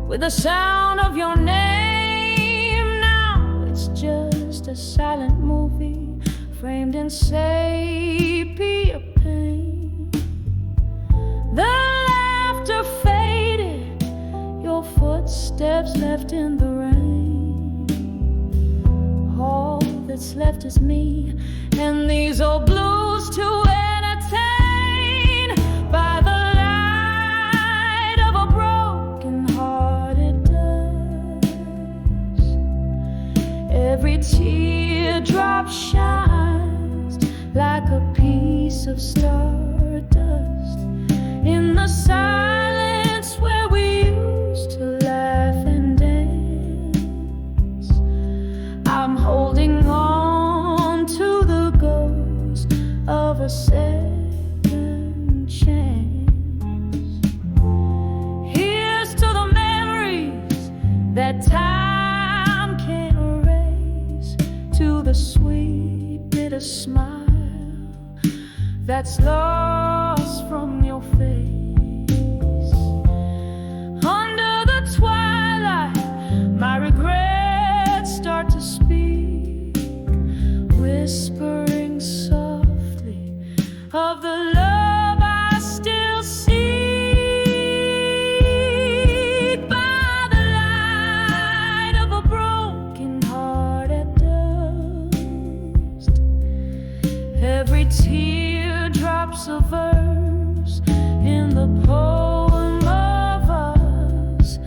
with the sound of your name. Now it's just a silent movie framed in sepia paint. The laughter faded, your footsteps left in the rain. All that's left is me and these old blues to entertain. By the light of a broken-hearted dusk, every teardrop shines like a piece of stardust. In the silence where we used to laugh and dance, I'm holding on to the ghost of a second chance. Here's to the memories that time can't erase, to the sweet bitter smile that's lost from your face. Under the twilight, my regrets start to speak, whispering softly of the love I still seek. By the light of a broken heart at dusk, every teardrop's a verse in the poem of us.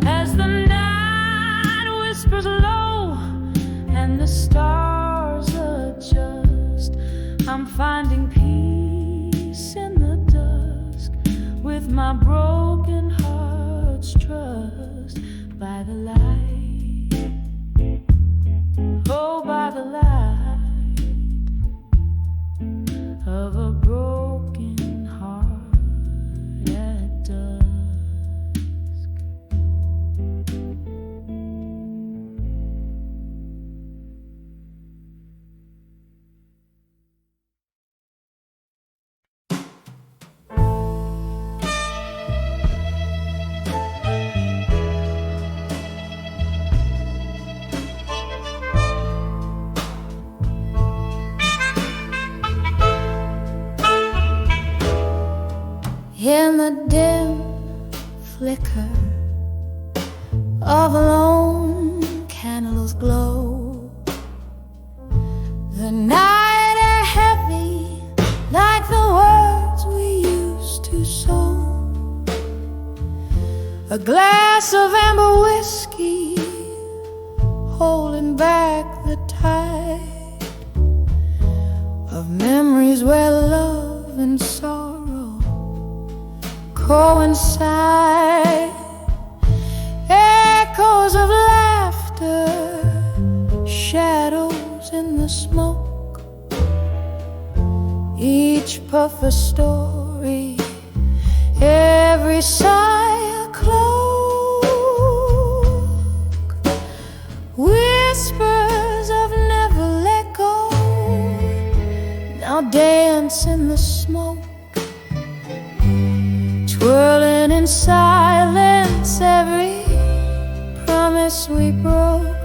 As the night whispers low and the stars adjust, I'm finding peace in the dusk with my broken heart's trust. By the light, oh, by the light of a broken heart at dusk. In the dim flicker of a lone candle's glow, the night air heavy like the words we used to sow. A glass of amber whiskey holding back the tide of memories where love and sorrow coincide. Echoes of laughter, shadows in the smoke, each puff a story, every sigh a cloak. Whispers of never let go now dance in the smoke, twirling in silence every promise we broke.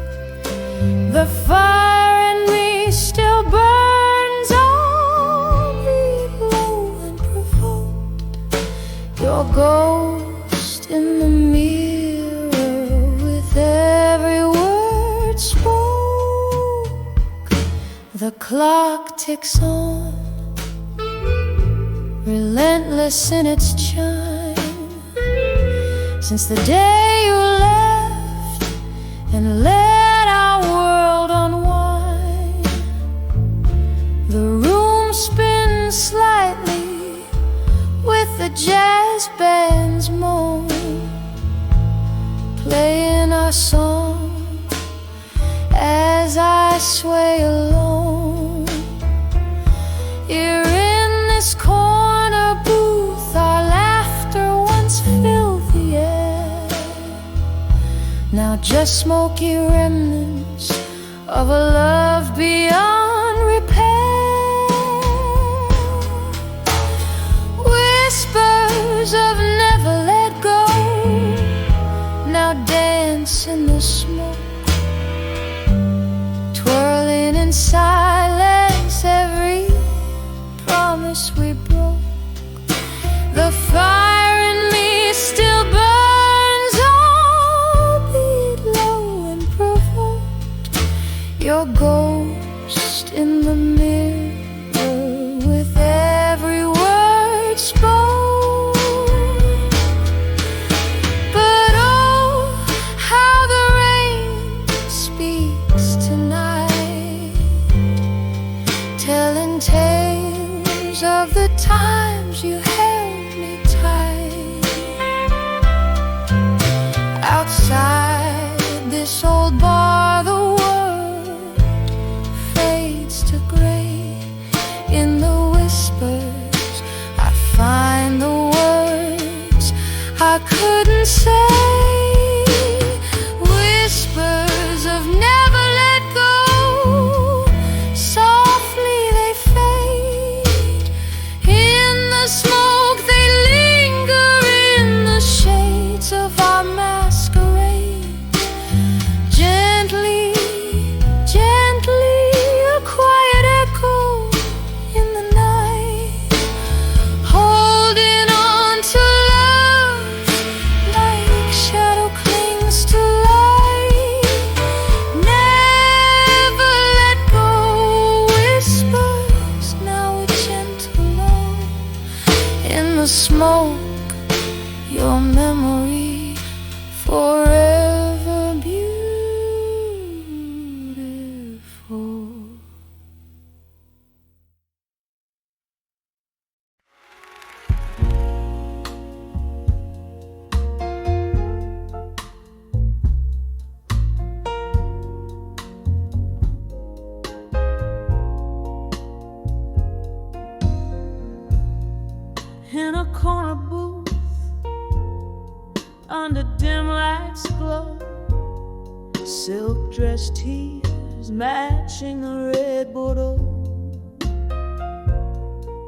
The fire in me still burns on me low and provoked. Your ghost in the mirror with every word spoke. clock ticks on, relentless in its chime, since the day you left and let our world unwind. The room spins slightly with the jazz band's moan, playing our song as I sway alone. Here in this corner booth, our laughter once filled the air, now just smoky remnants of a love beyond repair. Whispers of never let go now dance in the smoke, twirling in silence every promise we broke. The fire in me still burns, albeit low and provoked. Your ghost in the mirror with every word spoke. But oh, how the rain speaks tonight, telling tales of the times you held me tight. Outside this old bar, the world fades to gray. In the whispers I find the words I couldn't say. Whispers of never let go, softly they fade. In the smoke they linger, in the shades of our masquerade. Gently, gently, a quiet echo in the night, holding on to love like shadow clings to light. Never let go. Whispers now a gentle lull. In the smoke, your memory forever beautiful. In a corner booth, under dim lights glow, silk dress tears matching a red bordeaux.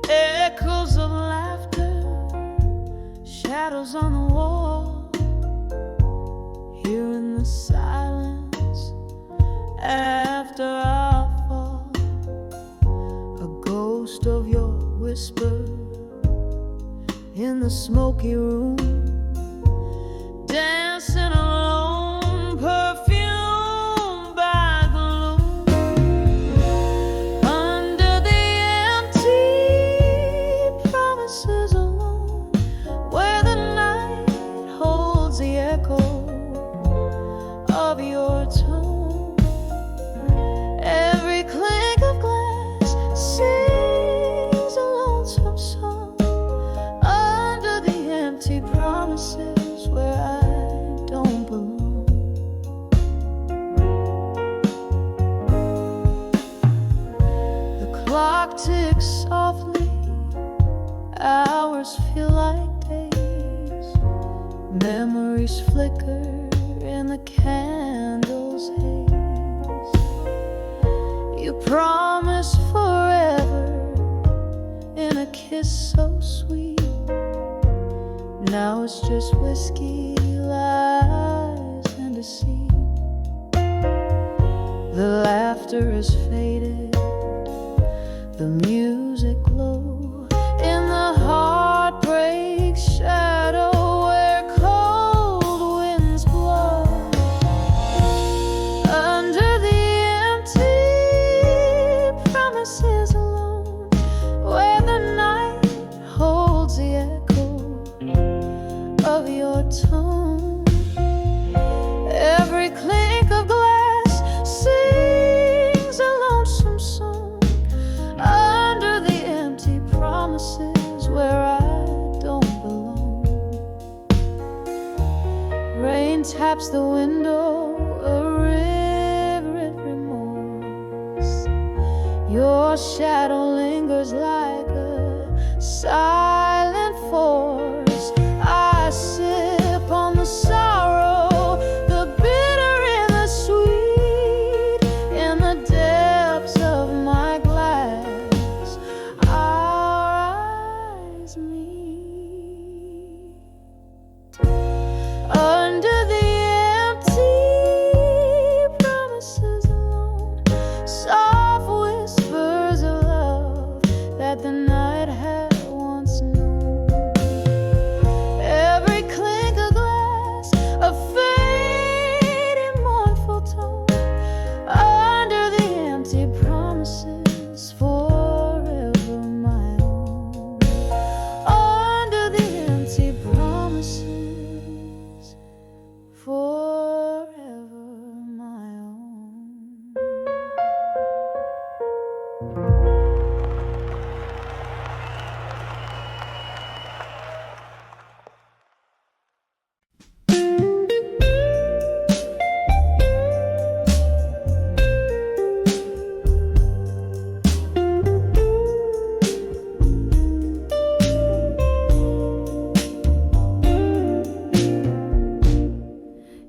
Echoes of laughter, shadows on the wall. Here in the silence after our fall, a ghost of your whisper in the smoky room, dancing alone, perfumed by gloom. Under the empty promises alone, where the night holds the echo of your tone. Every clink of glass sings a lonesome song under the empty promises where I don't belong. The clock ticks softly, hours feel like days. Memories flicker in the candle's haze. You promise forever in a kiss so sweet. Now it's just whiskey, lies, and deceit. The laughter is faded, the music low, in the heartbreak shadow where cold winds blow. Under the empty promise Your shadow lingers like a silent force. I sip on the sorrow, the bitter and the sweet. In the depths of my glass, our eyes meet. Under the empty promises alone, soft whispers of love that the night had once known. Every clink of glass, a fading mournful tone. Under the empty promises, forever my own. Under the empty promises, forever my own.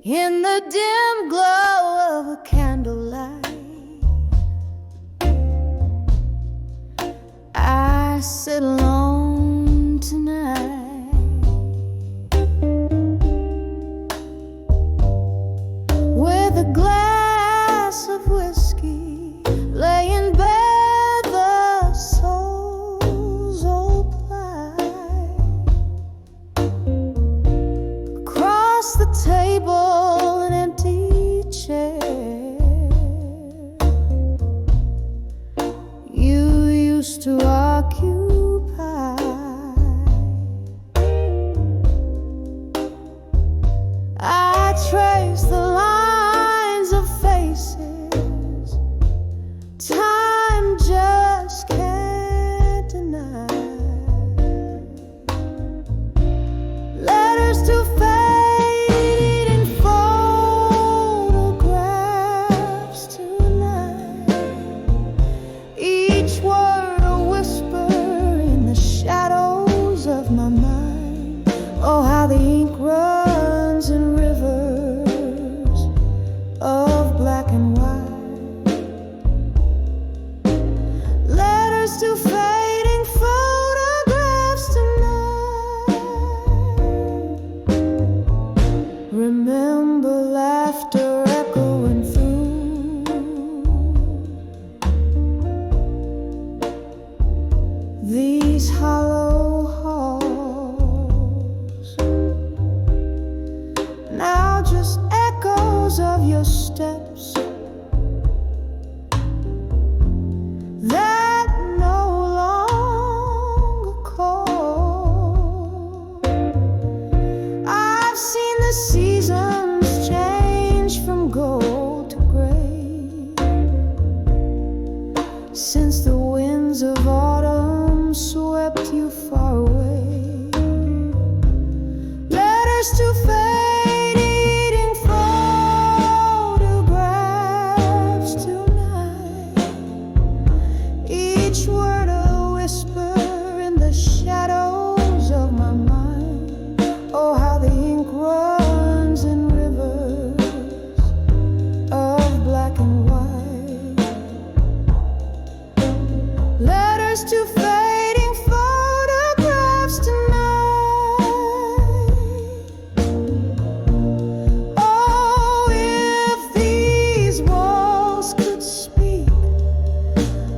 In the dim glow of a candlelight, I sit alone tonight, with a glass of whiskey, laying bare the soul's old plight. Across the table, an empty chair. You used to occupy. I trace the lines of faces time just can't deny. Letters to fading photographs tonight. Each word a whisper in the shadows of my mind. Oh, how the ink runs in rivers of black and white. Letters to fading photographs tonight. Remember laughter echoing through these hollow halls. Now just echoes of your steps that no longer call. I've seen the seasons change from gold to gray since the winds of autumn swept you far away. Letters to fading photographs tonight. Each word a whisper in the shadows of my mind. Oh, how the ink runs in rivers of black and white. Letters to fading photographs tonight. Oh, if these walls could speak,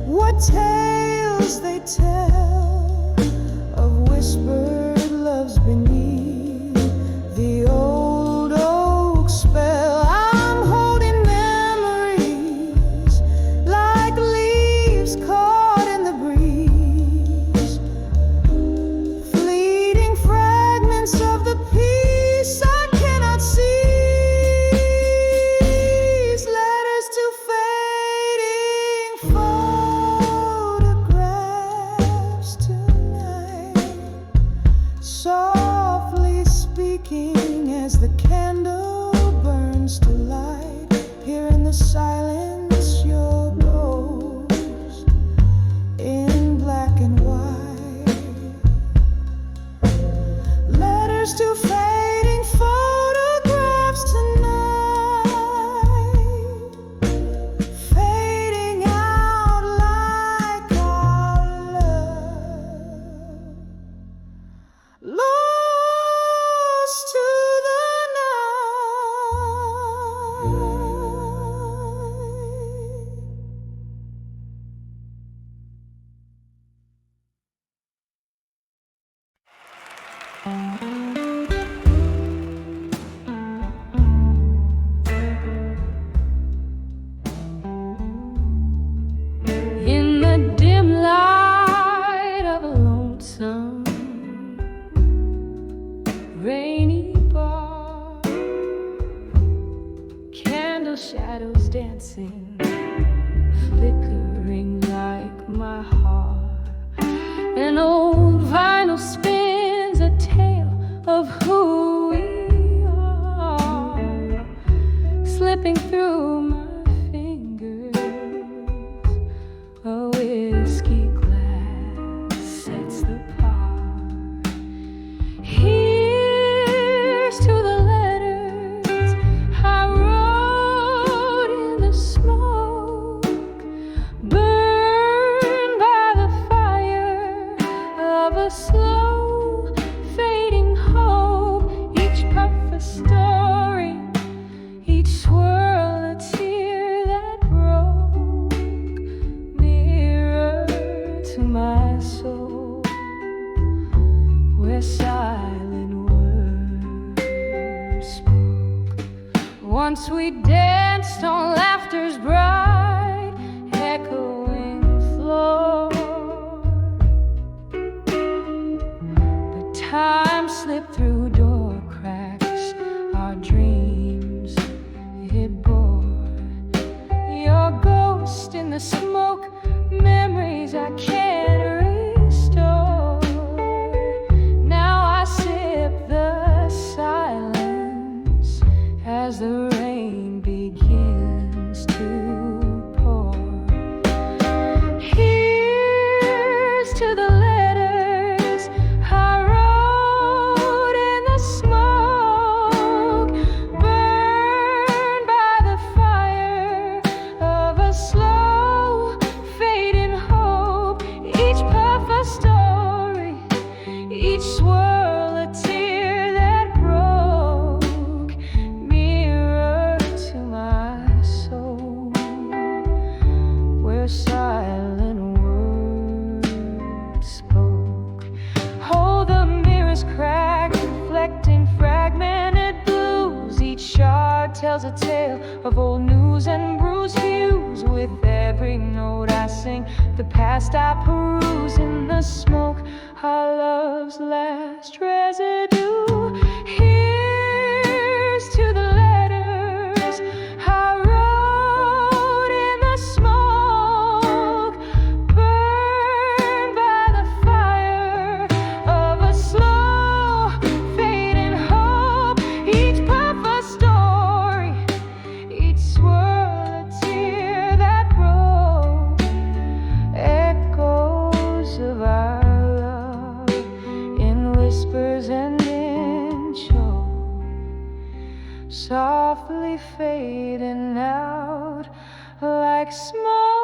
what tales they tell of whispered loves beneath the old oak spell. I'm holding memories like leaves caught in the breeze, fleeting fragments of the peace I cannot seize. Letters to fading photographs tonight, softly speaking as the candle burns to light. Here in the silence, your ghost little shadows dancing, flickering like my heart. An old vinyl spins a tale of who we are, slipping through my fingers. A whiskey glass sets the part. Here's to the letters I wrote in the smoke, burned by the fire of a slow fading hope. Each puff a story, each swirl a tear that broke, mirror to my soul, where silent words spoke. Once we danced on laughter's bright, echoing floor, but time slipped through door cracks, our dreams it bore. Your ghost in the smoke, memories I can't restore. Now I sip the silence as the rain begins to pour. Here's to the letters I wrote in the smoke, burned by the fire of a slow fading hope. Each puff a story, each swirl a tear that broke, mirror to my soul, where silent words spoke. Oh, the mirror's cracked, reflecting fragmented blues. Each shard tells a tale of old news and bruised views. With every note I sing, the past I peruse. In the smoke, our love's last residue. Here's to the letters I wrote in the smoke, burned by the fire of a slow fading hope. Each puff a story, each swirl a tear that broke, echoes of our love in whispers and in choke, softly fading out like smoke.